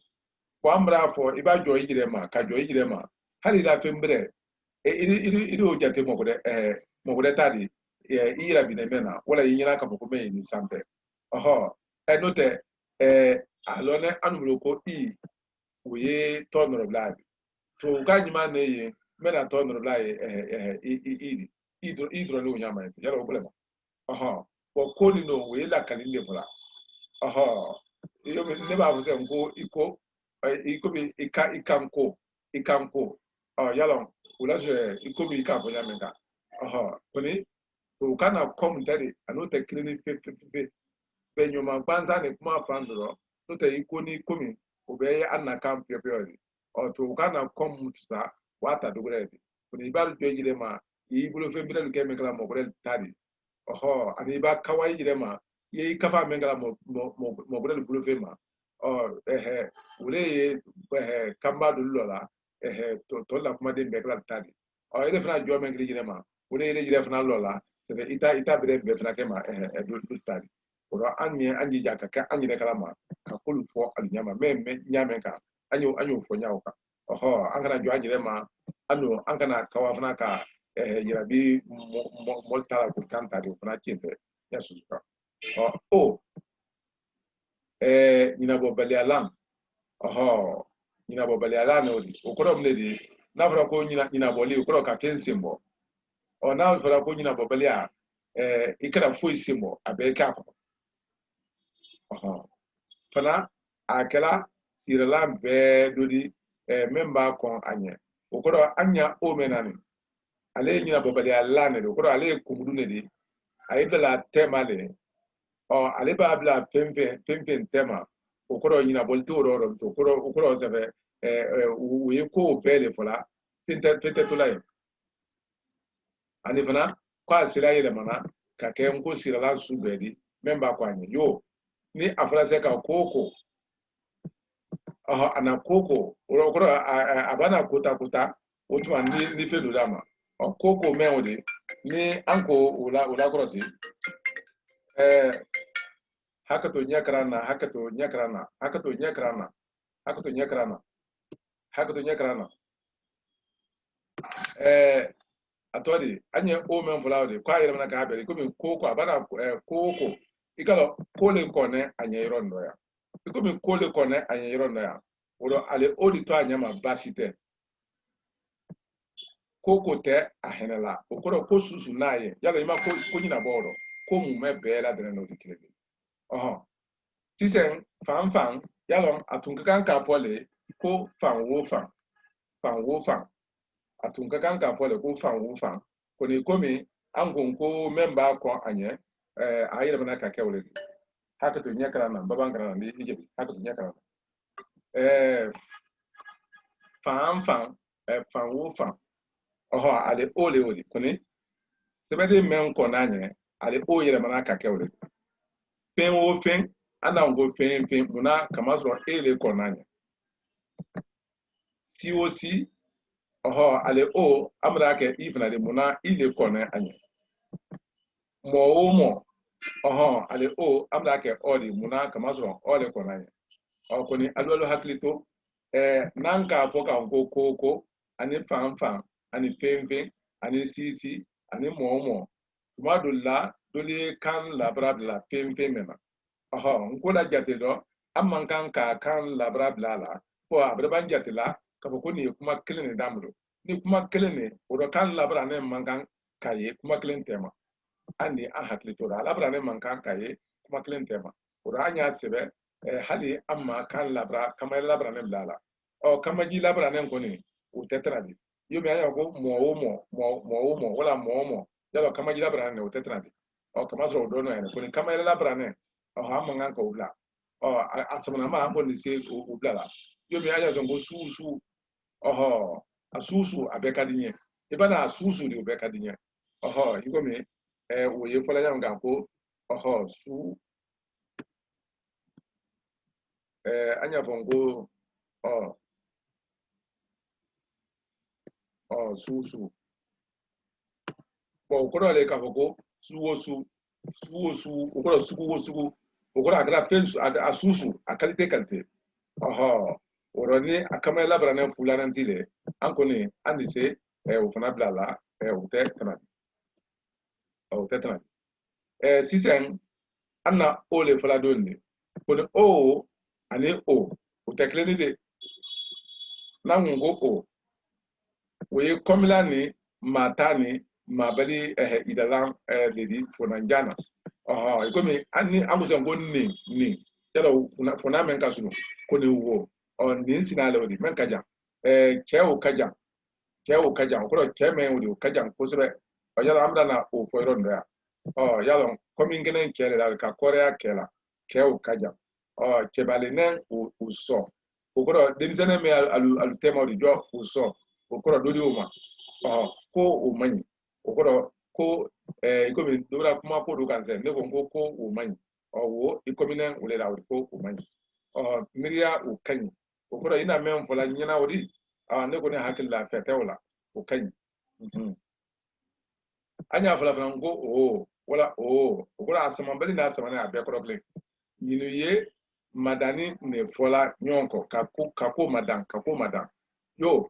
ko ambra fo iba jo yire ma ka jo yire ma hali da fembre iri o jate mo gode tadi ira binemena wala yinyira ka fo ko me ni sampe enote alone anumro ko we tonro blab to ganyima na ye mena tonro blab idro lo nyama yaro problema ko koli no we la kalinde fula yo ne ba fuze ngo iko bi ikanko yalo ula je iko bi ikanko nyamenga koni to kana komutari anote clinic fe benyoma kwanza ne kuma fandro to te ikoni komi obeye anna camp period o to kana komutsa wata dogrede kuni bal pejire ma ibulo fembira lu keme kala mo gorel tadi ani ba kawai jire ma ye kafa mengala mo gorel bulo fema ule kamba dulola to la kuma de mekala tadi ile fana jo mengri jire ma ule ile jire fana lola ita bere be fana kema do tadi oro anyi jaka ka anyi ne kalama ka kulu fo alnyama meme nyame ka anyo fo nyawka angana jo anyi ma angana kawafna ka yirabi moltala ko kanta de fana chimbe ya susuka nyina bo bali alam nyina bo bali alam odi okoro mledi na fara ko nyina bo li okoro ka kensimbo na fara ko nyina bo bali a ikara fo isimbo abeka ko fana akela sirala be dodi memba kon anya okoro anya o menani ale nyina babali alane okoro ale kumudu ne di ayibla temale ale ba bla femfen tema okoro nyina bolto ro okoro sebe we ko bele fola tinte to lai ani fana kwa sira yele mana ka ke nko sirala subedi memba kwa anya yo ni afrase ka koko ana koko okoro abana kota otuma ni fedo dama koko meode ni anko ula krosi hakato nyakrana atodi anye o men fulawde kwa yele mana ka habere komi koko abana koko ikalo kole kone anye irondo ya ikomi kole kone anye irondo ya odo ale odito anyama basite koko te ahenela okoro ko susu naye yalo ima ko nyina boro ko mu me bela dene no dikilebe tisen fan yalo atunka ka pole ko fan wo fan atunka ka pole ko fan wo fan ko ni komi angon ko memba ko anye ayire bana ka kewle hakato nyakara na babangara na ijebi hakato nyakara fan wo fan ale ole kuni sebede men ko nanye ale o yere mana ka kewle pen wo fen ana ngo fen muna kama so ele ko nanye TOC ale o amra ke ifna de muna ile ko na anye mo ale o amda ke oli muna kama so ole ko nanye ko ni alwalo haklito nanka foka ko koko ani fanfan ani femfe ani sisi ani momo tumadulla doli kan labrabla femfe mena nkola jate do amman kan ka kan labrabla la ko abraban jate la ka ko ni kuma kilene damro ni kuma kilene o do kan labra ne mankan kaye kuma kilen tema ani an haklito da labra ne mankan kaye kuma kilen tema o do anya sebe hali amma kan labra kama labra ne blala kama ji labra ne ngoni o tetradi yomi aya ko mo wala mo yalo kama ji labra ne o tetradi kama so do no ene ko ni kama labra ne amman ka ubla asamana ma ko ni se ubla la yomi aya so go susu asusu abekadinye ibana asusu ni obekadinye yiko mi oye fola yan ga ko su anya fongo susu bo ko le ka foko suwosu okoro suku okoro agra pensu asusu akalite kante oroni akama labra na fulana ndile ankoni andise ufana blala utetana sisen anna ole fala donni koni ani utekleni de nango we komilani matani mabali idalan ledi fonanjana ikomi ani amusan go ni yalo fona men kasunu koni wo ni sinale odi men kaja kewo kaja ko keme odi kaja ko sebe yalo amda na o foiro ndo ya yalo komi ngene kele la ka korea kela kewo kaja kebale nen uso ko demisene me alu tema odi jo uso ko dodi uma ko umanyi ko ikomi dobra kuma ko do kanse ne ko umanyi wo ikomi nen ulela ko umanyi miria ukanyi ko ina men fola nyina wodi ne ko ne hakilla fetewla ukanyi anya fola fana ngo wala ko asama bali na asama na abe ko ble nyinu ye madani ne fola nyonko kako madan yo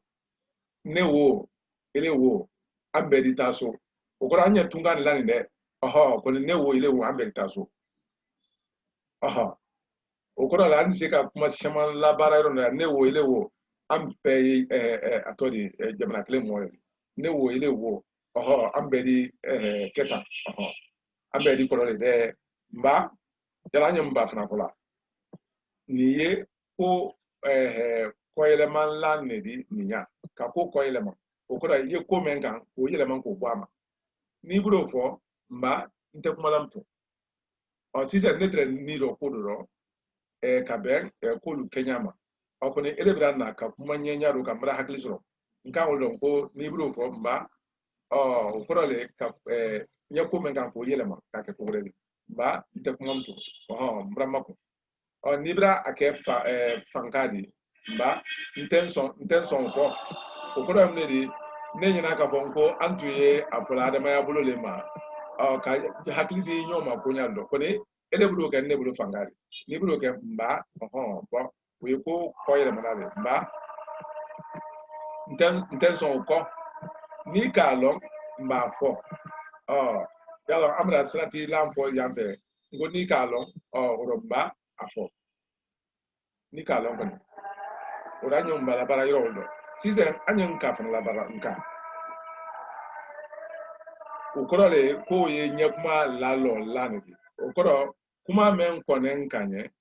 ne wo ele wo ambedi taso ko anya tunga lani de ko ne wo ele wo ambedi taso okoro la nse ka kuma shama labara ro na ne wo ile wo ampe atodi jamana kle mo ne wo ile wo ambe di keta ambe di korole de mba yala nya mba fana kola niye ko koyele man la ne di ninya ka ko koyele man okoro ye ko men kan ko yele man ko bama ni buro fo mba nte kuma lamto si se netre ni ro ko do kabe kolu kenyama okone elebra na ka kuma nyenya ro ka mra haklisro nka wolon ko ni bro fo mba okorole ka nya ko men kan ko yele ma ka ke ko rele mba nte kuma mtu mra mako ni bra ake fankadi mba intention ko okoro mne di ne nyina ka fo ko antuye afola adama ya bulole ma ka hakli di nyoma ko nyando ko ne ele bulo ke ne bulo fangari ni bulo ke mba bo we ko koyele manale mba intention ko ni ka lo mba fo yalo amra strati lamfo yambe ngo ni ka lo oro mba afo ni ka lo ko ora nyo mba la bara yoro ndo size anyo nka fana la bara nka ukorole ko ye nyekuma lalo lanidi okoro kuma men konen nkanye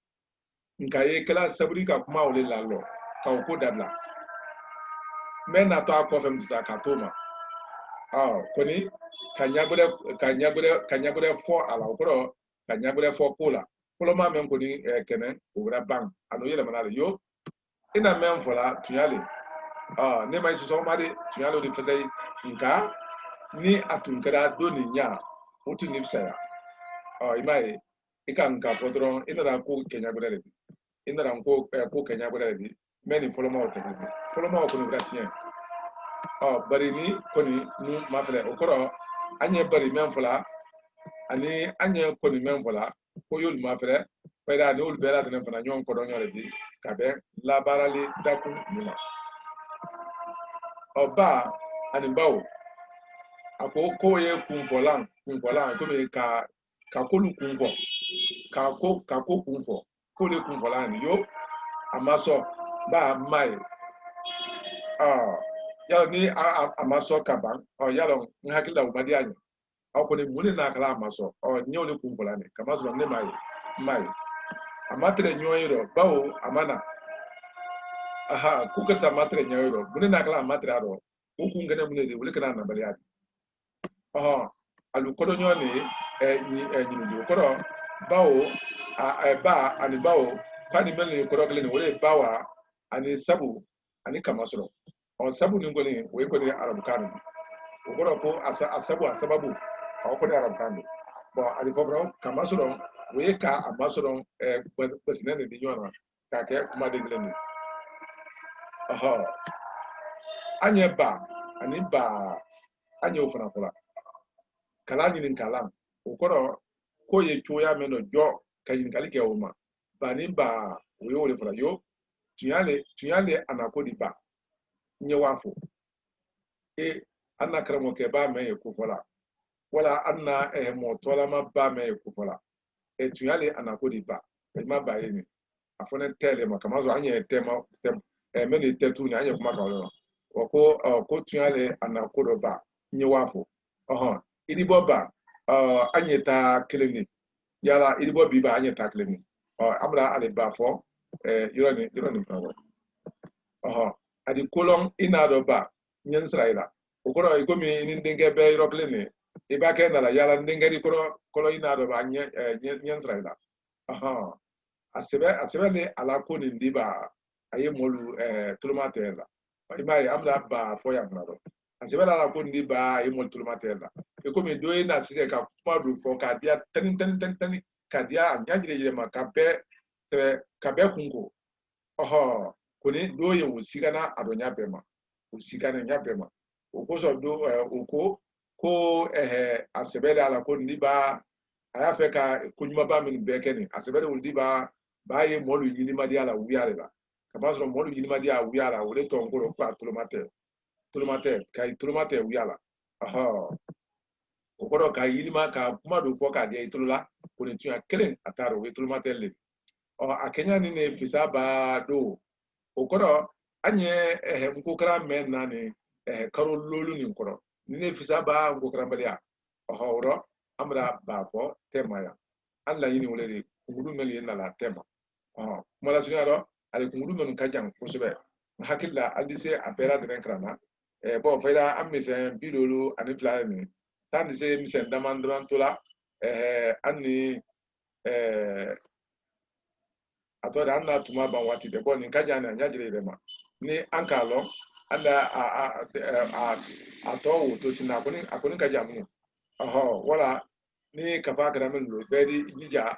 nkaye kala sabri ka kuma ole lalo ka ko dabla men na to akofem tsa ka toma koni kanyagure fo ala okoro kanyagure fo kola ma men koni kene obra bang ano yele manale yo ina men fola tuyale ne mai so mari tuyale di fezai nka ni atunkara doni nya uti nifsaya imaye ikan ka podron inara ko kenya gudere inara ko kenya gudere bi meni foloma o tebe foloma o ko ni bratien bari ni koni nu mafle okoro anye bari men fola ani anye ko ni men vola ko yol ma fere fayda ni ol bela den fana nyon ko do nyore di kabe la barali daku nima oba ani bawo ako ko ye kun folan ko me ka kolu kun fo ka ko kun fo ko le kun folan yo amaso ba mai ya ni amaso kaban ya lo ngakila umadi anyi ako ni muni na kala amaso nyo le kun folan kamaso ne mai amatre nyoyiro bawo amana kuka sa matre nyoyiro muni na kala amatre aro ko kun gane muni de wuli kana na bali adi alu kodo nyoni nyinu do kodo bawo ba ani bawo kwani mele kodo gele ni wole bawa ani sabu ani kamasoro sabu ni ngoni we ko ni arabu kanu kodo ko asabu asababu ko ni arabu kanu bo ali fofro kamasoro we ka amasoro basine ni nyona ka ke kuma de gele ni anye ba ani ba anye ofana kola kala nyinin kalam ukoro ko ye choya meno jo kayin kalike uma bani ba we wole fala yo tuyale anakodi ba nye wafo anna karamo ke ba me ko fola wala anna mo tola ma ba me ko fola tuyale anakodi ba ma ba yini afone tele ma kamazo anye tema meni tetu ni anye kuma ka ko tuyale anakodo ba nye wafo idibo ba anyeta klini yala idibo biba anyeta klini amra ale ba fo yironi prawo adi kolon inado ba nyen israila okoro ikomi ni ndenge be yiro klini iba ke na la yala ndenge di kolo inado ba nyen israila asebe ni ala ko ni ndiba aye molu tulumatela imai amra ba fo ya mrado asebe la ko ndiba aye molu tulumatela ekomi doye na sise ka kuma do fo ka dia tani ka dia nyajire ma ka be kungo koni doye usigana adonya bema usigana nya bema okoso do oko ko asebele ala ko ndiba aya fe ka kunyuma ba min bekeni asebele ndiba ba ye molu yini madi ala wiyale la kama so molu yini madi ala wiyala wole to ngoro kwa tulumate kai tulumate wiyala okoro ka yilima ka kuma do fo ka dia itulula koni tuya kelen ataro we tulumatelle akenya ni ne fisa ba do okoro anye nkukara men nani karo lolu ni nkoro ni ne fisa ba nkukara balia oro amra ba fo tema ya alla yini wole kungudu meli na la tema mala sunyaro ale kungudu men kajang kusube hakilla aldise apera de krana bo faida amisen bidolu ani flani tandi se misen damandan tola anni atoda anna tuma ban wati de bo ni kajana nyajire be ma ni ankalo anda ato to sina akoni kajamu wala ni kafa gramen lo bedi jija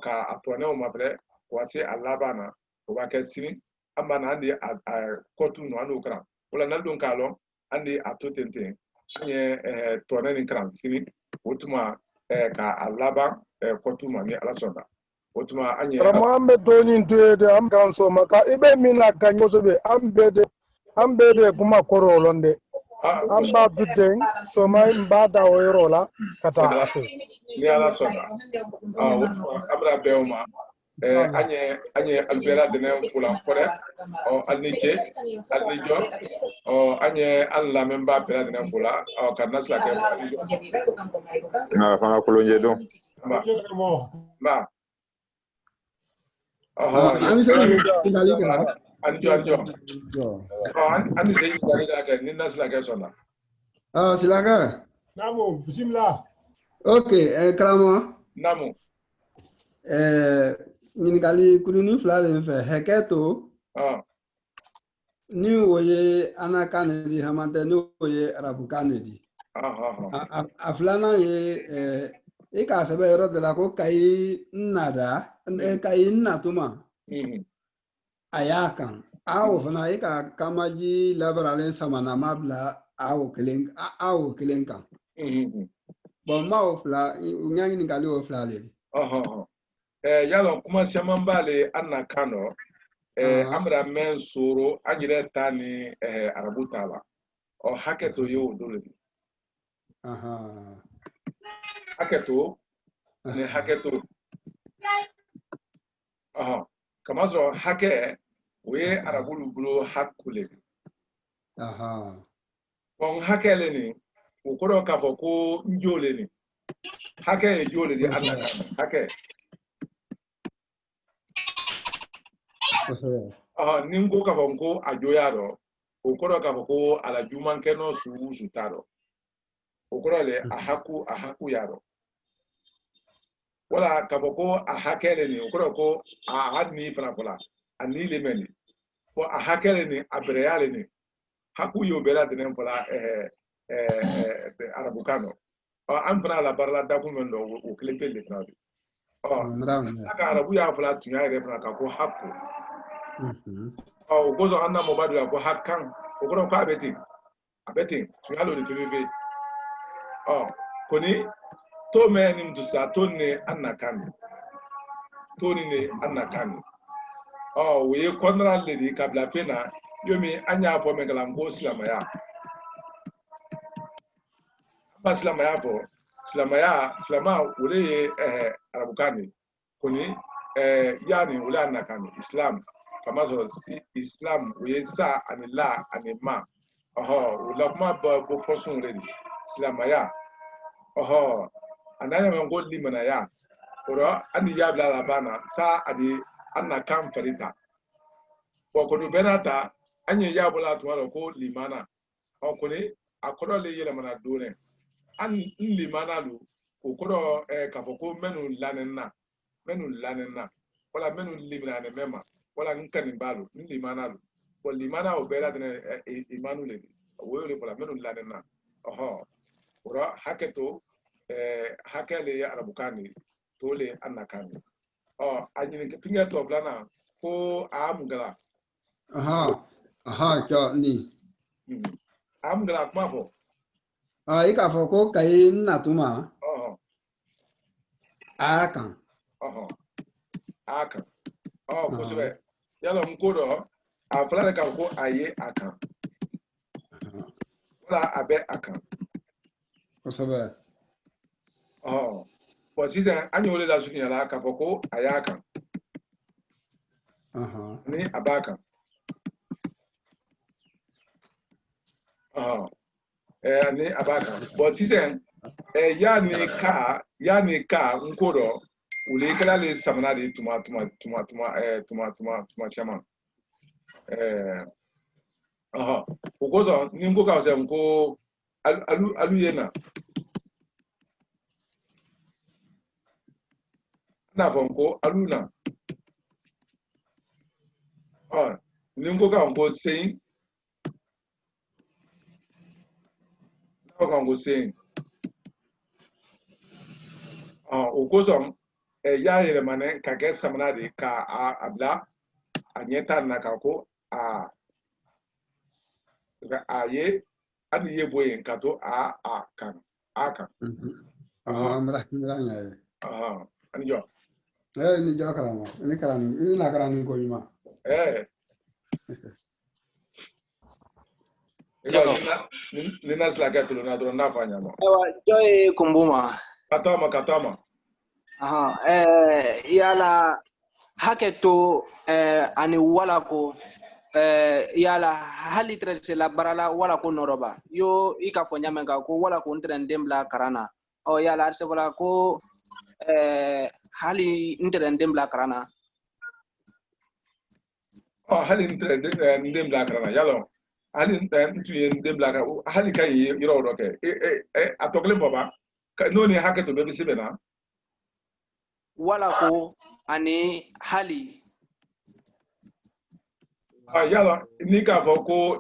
ka atone o mafre kwase alabana o ba kesini amma na andi kotu no anu kran wala nan don kalo andi atotente anye tone ni kran sini otuma ka alaba kotu ma ni alasonda otuma anye ramambe doni ntuede am kanso maka ibe mina kanyoso be ambede kuma korolonde amba duden so mai mbada oyrola kata afi ni alasonda abra beuma anye albera dene fulan kore alniche alnijo anye alla memba bera dene fula karna slake fana kolonje do ba ani se yidali da ni naslake sona silakan namu bismillah okay kramo namu ɲininkali kurunin fila de fɛ hɛkɛ to ni o ye anakan ne di hama tɛ ni o ye arabukan ne di a filanan ye i k'a sɛbɛn yɔrɔ dɔ la ko kayi nada kayi natuma a y'a kan a o fana i ka kamaji labaralen samanama bila a o kelen kan bon ma ofla unyangi ni kali ofla le yalo kuma siaman bale anna kano amra men suru ajire tani arabu tala o haketo yo dole haketo ne haketo kamazo hake we arabulu bulo hakule on hakele ni ukoro kafo ko njole ni hake njole di anna kano hake ningo ka fonko ajoyaro okoro ka foko ala juman keno su sutaro okoro le ahaku yaro wala ka foko ahakele ni okoro ko ahadni fana fola ani le meni ko ahakele ni abreyale ni haku yo bela denen fola arabukano am fana la barla document do o klepe le fana aka arabu ya fola tunya re fana ka ko haku gozo anna mobadu ya ko hakkan ogoro ko abeti tuyalo ni fefe koni to me ni mtusa to ne anna kan to ni anna kan we konra le di kabla fena yomi anya fo megala ngo silamaya ba silamaya fo silama wole arabukani koni yani wole anna kan islam kamazo islam wesa anila anima ulama bo fosun ready islamaya anaya mengo limana ya oro ani ya bla la bana sa adi anna kam farita ko do benata anye ya bla to ko limana ko ni akoro le yele mana dole an limana lu ko koro kafoko menu lanenna wala menu limana ne mema wala nkani balo limana lu ko limana o bela dene imanu le wo le wala menu lanenna oro haketo hakele ya arabukani tole annakani anyini pinga to flana ko amgala cho ni amgala kuma fo ika fo ko kai natuma akan ko sebe yalo mkodo aflana ka ko aye akan wala abe akan ko sebe ko sisa anyo le la sunya la ka fo ko ayakan ni abakan ni abakan but sisa yani ka nkodo ule kala le samana de tuma chama ukozo ningo ka se nko alu yena na fonko aluna ningo ka nko sein na ka nko sein ukozo ya yere mane ka ke samana de ka abla anyeta na ka ko aye ani ye boyen kato kan mranya ani jo ni jo karama ni na karani ko yima ni nasla ka tulo na dro na fanya no joy kumbuma katama yala haketo ani wala ko yala hali trese la barala wala ko noroba yo ika fo nyamenga ko wala ko ndem la karana yala arse wala ko hali ndem la karana hali ndem la karana yalo hali ndem la karana hali kai yiro roke atokle boba noni haketo be bisibena wala ko ani hali yala ni ka fo ko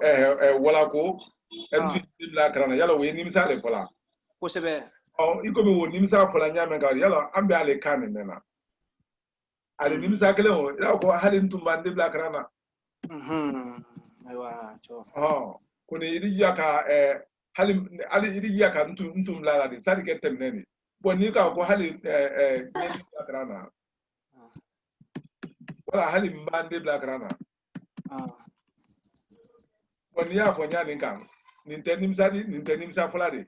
wala ko ndem la karana yalo we ni misale fola ko sebe iko mi wo ni misale fola nyame ka yalo ambe ale kan nena ale ni misale kele o yalo ko hali ntumba ndem la karana aywa cho kuni iri yaka hali iri ya ka ntum la de sadi ke temneni boni ka ko hali nyendi blakrana wala hali mbande blakrana boni ya fo nyani kan nintenimsa fulade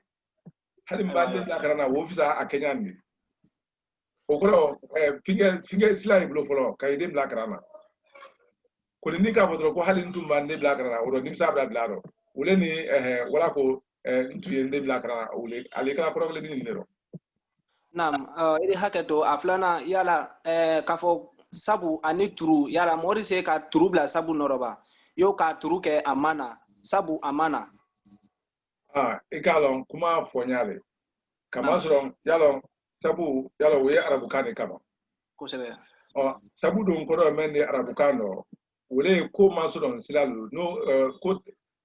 hali mbande blakrana wo fisa akenyani okoro finge sila iblo folo kayde blakrana ko ni ka bodro ko hali ntum mbande blakrana woro nimsa blaklaro wole ni wala ko ntu yende blakrana wole ale kala problème ni nero nam iri haketo aflana yala kafo sabu ani turu yala mori se ka turu bla sabu noroba yo ka turu ke amana sabu amana ikalon kuma fonyale kama soro yalo sabu yalo we arabukani kama ko sebe sabu don ko do men arabukano wole ko masoro silalu no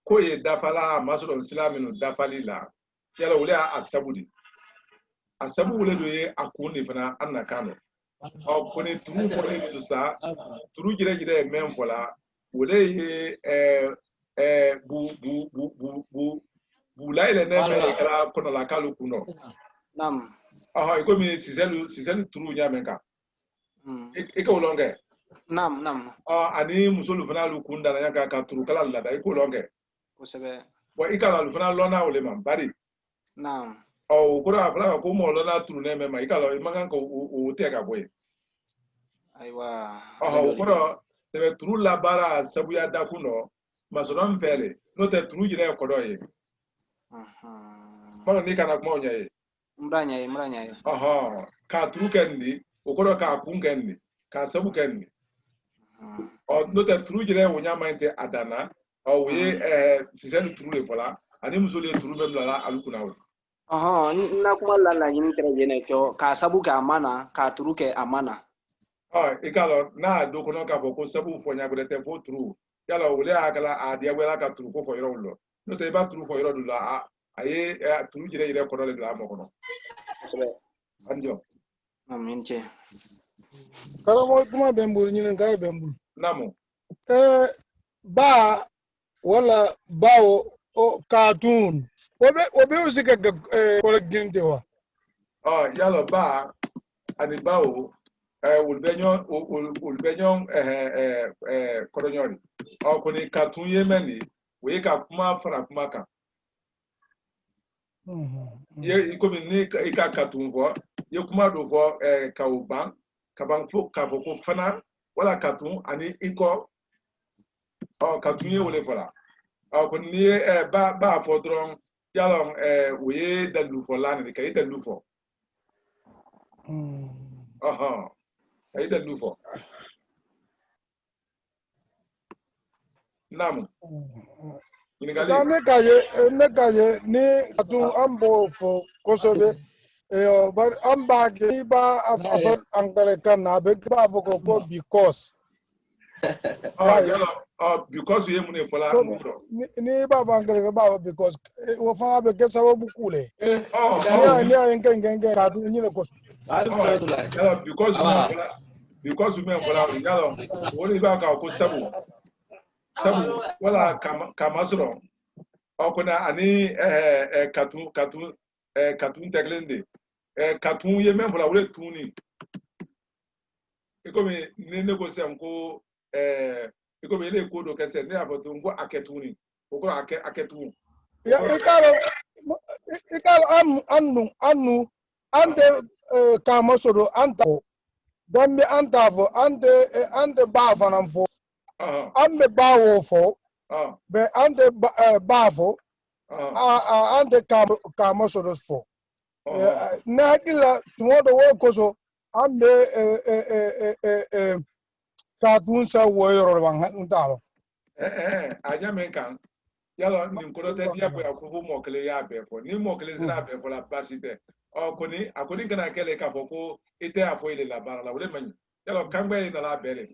ko ye dafala masoro silaminu dafali la yalo wole asabudi asabu wole do ye akuni fana annakano koni turu fole to sa turu jire men fola wole ye bu laile ne me kala kono la kalu kuno nam iko mi siselu turu nyamenka iko ulonge nam ani musulu fana lu kunda na yanka ka turu kala la da iko ulonge ko sebe wa ikala lu fana lona ole man bari nam kura fana ko mo lona turu ne me ma ikala imangan ko o te ka boy aiwa kura tebe turu la bara sabu ya da kuno masonon fele no te turu jire ko do ye Mano ni kana kuma onyaye. Mranya ye. Ka turu kendi, okoro ka kun kendi, ka sabu kendi. No te turu jire wonya mainte adana, we siselu turu le fola, ani musole turu memla la alukuna wo. Na kuma la nyini tere jene ko ka sabu ke amana, ka turu ke amana. Ikalo na do kono ka fo ko sabu fo nya gode te fo turu. Yala wole akala adia wela ka turu ko fo yoro lo. No te ba turu fo yoro la aye turu jire kono le la mo kono. Anjo. Aminche. Karamo kuma bembul nyine ngar bembul. Namo. Ba wala bawo o cartoon. Obe usika ko ginte wa. Yalo ba ani bawo ulbenyon kodonyori. Koni cartoon yemeni we ka kuma fara kuma kan. Ye komi ni ika cartoon fo ye kuma do fo ka uban ka ban fo ka fo ko fana wala cartoon ani iko cartoon ye wole fola koni ni ba fo dron yalon we dalu fo lani ka ida lu fo ka ida lu fo namu Ka ne kaye ni cartoon ambo fo kosobe but amba ke ba afa angale kan na be ba fo ko because because ye mune fola ni ba angale ba because wo fa be ke sababu kule ni ay ngen cartoon ni ko because men fola yalo woni ba ka ko sabu wala kamasro okuna ani katun teglende katun ye men fola wole tuni ikomi ni negociam ko ikomi ele ko do kese ni afoto ngo aketuni okoro aketun ya ikalo anu ante kamasoro anta dombe anta fo ante ba fanan fo ambe bawo fo be ante ba fo ante kamasoro fo na kila tumodo wo koso ambe katunsa wo yoro ntalo anya men kan yalo ni kodo te dia ko yakufu mokle ya befo ni mokle zina befo la basite koni akoni kana kele ka foko ite afo ile la bara la wole mani yalo kangbe ina la bele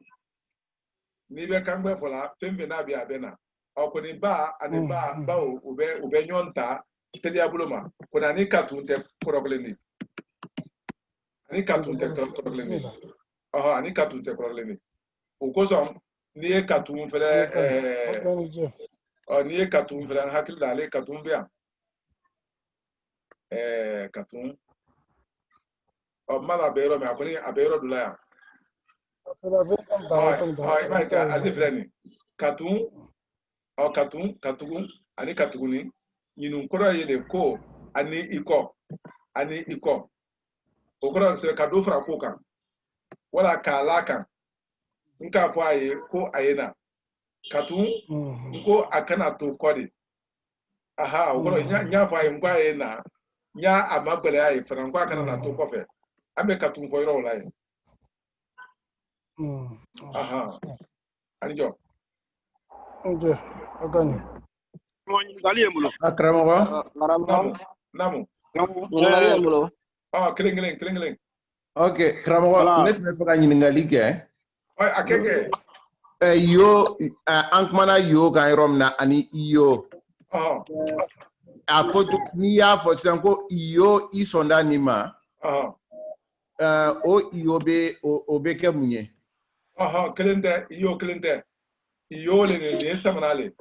ni be kangbe fola pembe na bia bena koni ba ani ba ube nyonta te dia buloma kona ni katunte problemi ani katunte problemi ani katunte problemi ukosom ni katun fere ni katun fere hakil dale katun biya katun mala bero me akoni abero dulaya alifreni katun ani katuguni nyinu koro yele ko ani iko okoro se ka do fra ko kan wala ka lakan nka fo aye ko ayena katun ko akana to kodi aha okoro nya fo aye ngwa ayena nya amagbele aye fra ngwa akana na to kofe abe katun fo yoro wala ye aha anijo nje agani Ngaliembulo. Akramago. Namu. Ngaliembulo. Kling. Okay, Kramago, net me paka nyingali ke. Akeke. Yo ankmana yo kan romna ani iyo. Afoto ni ya fo sanko iyo isonda nima. O iyo be obe ke munye. Kelente iyo le ne samanale.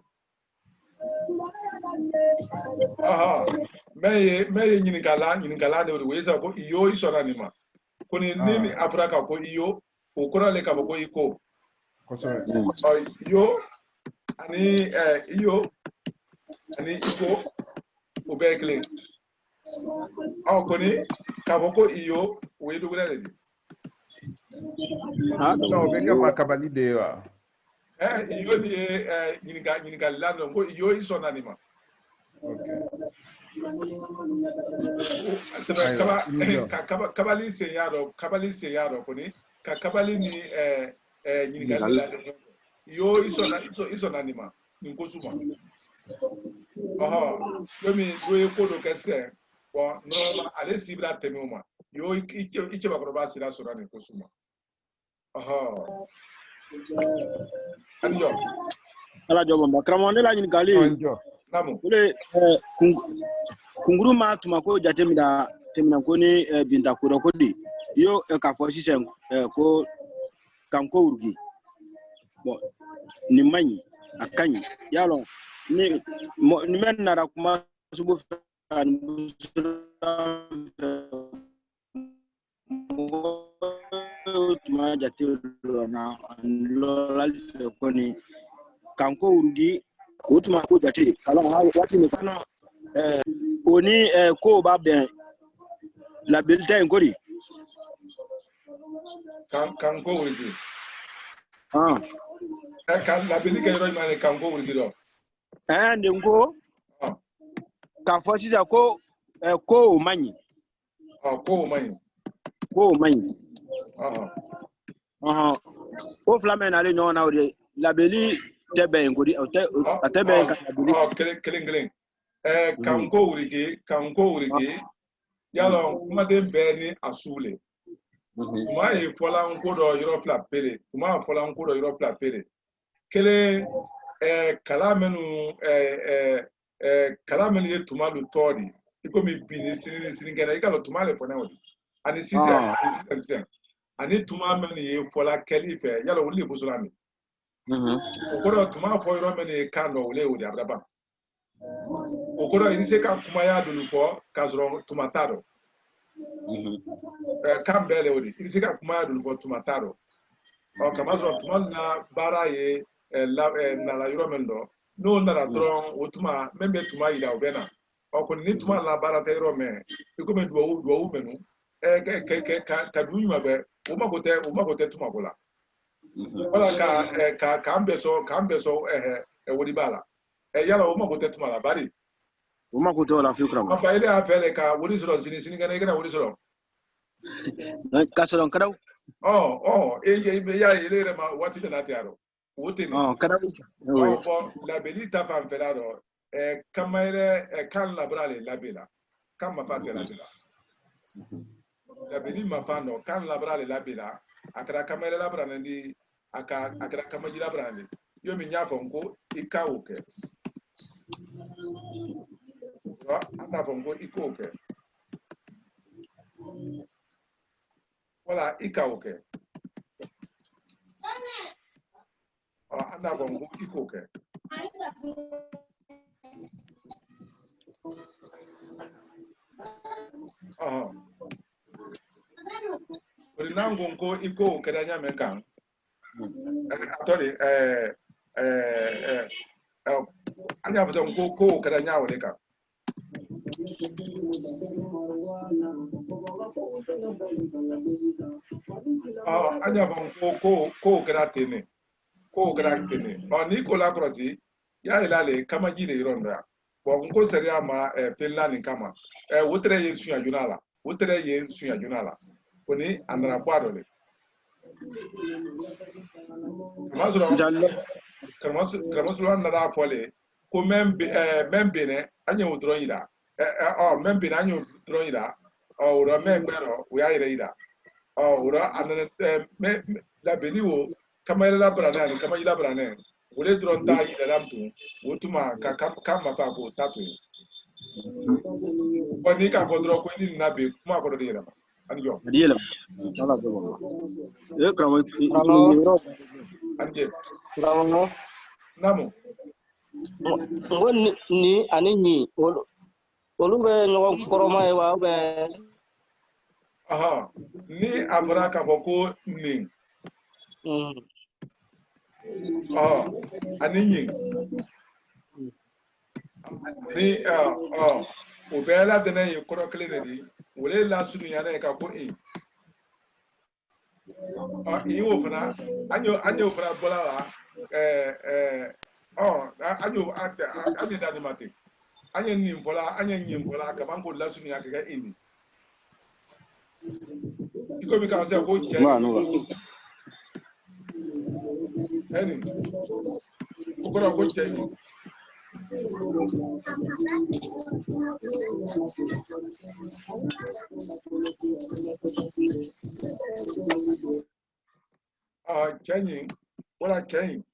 Meye nyingala ne weza ko iyo isona nima. Koni nini Afrika ko iyo okora le ka ko iko. Iyo ani iko obekle. Koni ka ko iyo we do gele. No beka makabali de wa. Iyo ni nyinga lando ko iyo isona nima. Okay. Kabali se yaro koni ka kabali ni nyinga yo isona nima nkosuma yomi doye kodo kese bon normal ale sibra temuma yo iche bakroba sira sura ni nkosuma aniyo ala jobo makramo ne la nyin gali namu ule kunguru ma tuma ko jatemina ko ni binta ko di yo ka fo sisen ko kanko urgi bon ni manyi akanyi yalo ni men nara kuma subu tuma jatelo na lolal fe ko ni kanko urgi utuma ko jate kala wati ni kana oni ko ba ben la bulletin ngori kanko urgi kan la bulletin ro mane kanko urgi do ndingo ka fo sisa ko ko manyi ko manyi o flamen ale no na ori la beli tebe ngori tebe ka beli kelen kanko urigi yalo kuma de beni asule kuma e fola nkodo yoro fla pere kuma fola nkodo yoro fla pere kele kalamenu kalamenu ye tuma lu todi iko mi bini sini gena ikalo tuma le fona odi ani sisi ani tuma menu ye fola keli fe yalo wuli busulami okoro tuma fo yoro menu kando wule odi abraba okoro inise ka kuma ya dulu fo kazro tuma taro kambele odi inise ka kuma ya dulu fo tuma taro kamazro tuma na bara ye na la yoro mendo no na la dron otuma membe tuma ila obena ko ni tuma la bara te yoro me iko me duwo menu ka du nyuma be o ma ko te tuma bola wala ka ambeso wodi bala yala o ma ko te tuma la bari o ma ko to la fikra ma ba ile afele ka wodi soro sini gana wodi soro ka soro kadaw ya ile ma wati na tiaro wote ni kadaw la belita fa felado kamaire kan labrale labela kan mafate labela la beli mafano kan labrale labela akara kamaire labrane ndi akara kamaji labrane yo mi nyafo nko ikaoke anda fongo ikoke wala ikaoke anda fongo ikoke Orinango ko iko kedanya menkan. Atoli anya fudon ko kedanya wodeka. Anya fudon ko kedatene. Ko kedatene. Ni ko la krosi ya ilale kama jide ironda. Bon ko seria ma pelani kama. Wotre yesu ya junala. Wotre yesu ya junala. Koni andra kwadole. Kamasu andra fole ko membe ne anya wudro ida. Membe na anya wudro ida. Ora membero we aire ida. Ora anana la beliwo kama la brana kama ila brana. Wole dronta ida ramtu. Wotuma kama fa ko tatu. Koni ka kodro ko ni nabe kuma ko do yera. Anjo. Adiela. Ala do. Kramo Anje. Kramo. Namo. Ni ani olu be no koroma e wa be. Ni avra ka foko ni. Ani ni. Ni o be la de na yekoro kele ni. Wole la sunu ya na ka ko iwo fana anyo fana bola anyo dani mate anyo nyim bola ka banko la sunu ya ka ini iko bi ka se ko je eni ko je Kenny, what I came.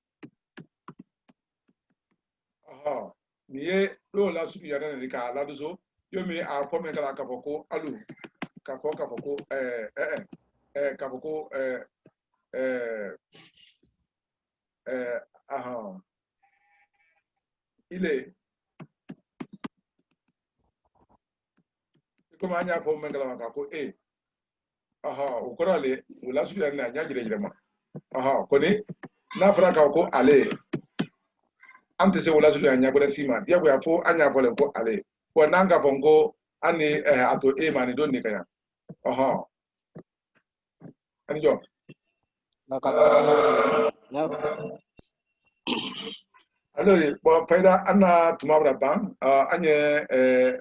Niye lo la su ya na ka la dozo yo mi a forme kala ka foko alu ka foko ka foko ile ko ma nya forme kala ka ko o ko ale o la su ya na nya jire ma koni na fara ka ko ale ante se wala su ya nya bore sima dia ko ya fo anya fo le ko ale ko nanga fongo ani ato mani don ni kaya ani jo alors bon faida ana tumabra ban anye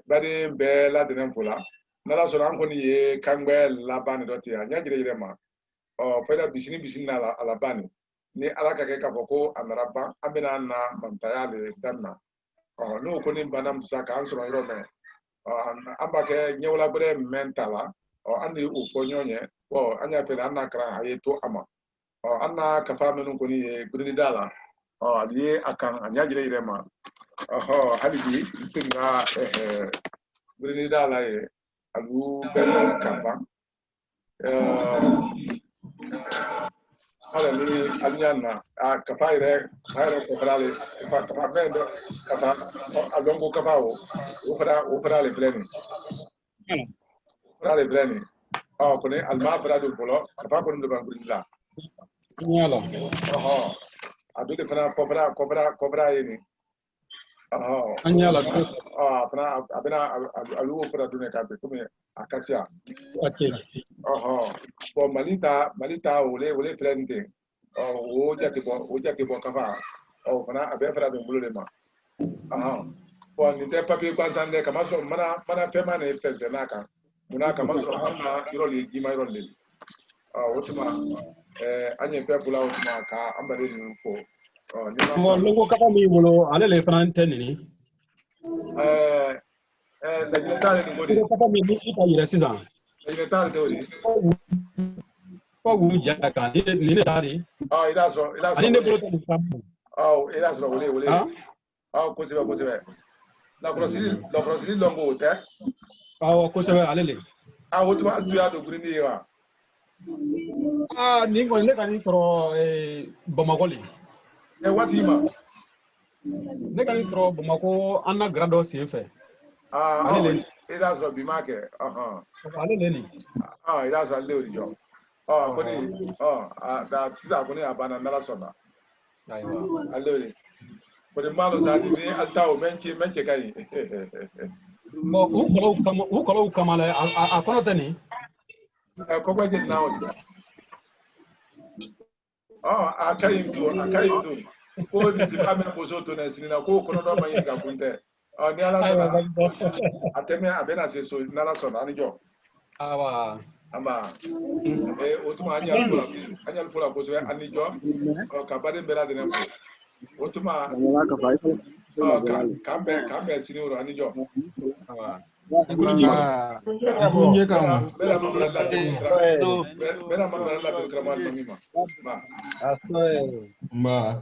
bari be la denen fola nala so ran ko ni ye kangbe la ban do ti anya jire ma faida bisini na ala bani ni ala ka ke ka foko anaraba amina na mantayale danna no ko ni banam saka ansoro ro me amba ke nyewla bre mentala andi u fo nyonye anya fe na kra ayeto ama anna ka fa menu ko ni gudi dala aliye akan anya jire irema halibi tinga gudi dala ye alu bel kamba ala ni alnyana kafaire ko frale ka bendo ka alongo ka bawo o frale pleni frale pleni ko ne alma frale polo ka ko ndo bangulila nyala adu de fana ko fra yini anyala so fana abena alu fra dune ka be comme akasia bon malita wole frente o jati bo kafa fana abe fra de bulu de ma bon ni te papier kwa sande kama so mana fema ne pese naka muna kama so mana iroli jima iroli wotima anye pe bula wotima ka ambare ni fo mo logo kafa mi bolo ale le fana tenini la jileta de ngodi kafa mi ni ita yire sizan la jileta de ori fo wu jaka ni ne tari ila so ani ne bolo to kampo ila so wole ko sebe la crossili longo te ko sebe ale le wotima azu ya do guri ni wa ni ngol ne kan tro Bamako le watima ne kan tro Bamako anna grado senfe It has to be market. Aleleni. It has a little job. That's happening about another summer. I love it. But the malos are the Altao Menchi. Who call Kamala? I cannot any. Copain now. I can't do. Ko di kame bozo to na sinina ko kono do mayin ka kunte ni ala sala ateme abena se so nala so na njo Awa ama otuma anyal fula ko so anijo ka bade bela de nempo otuma kambe sinuro anijo awa bela mamara la ko kramal mamima ma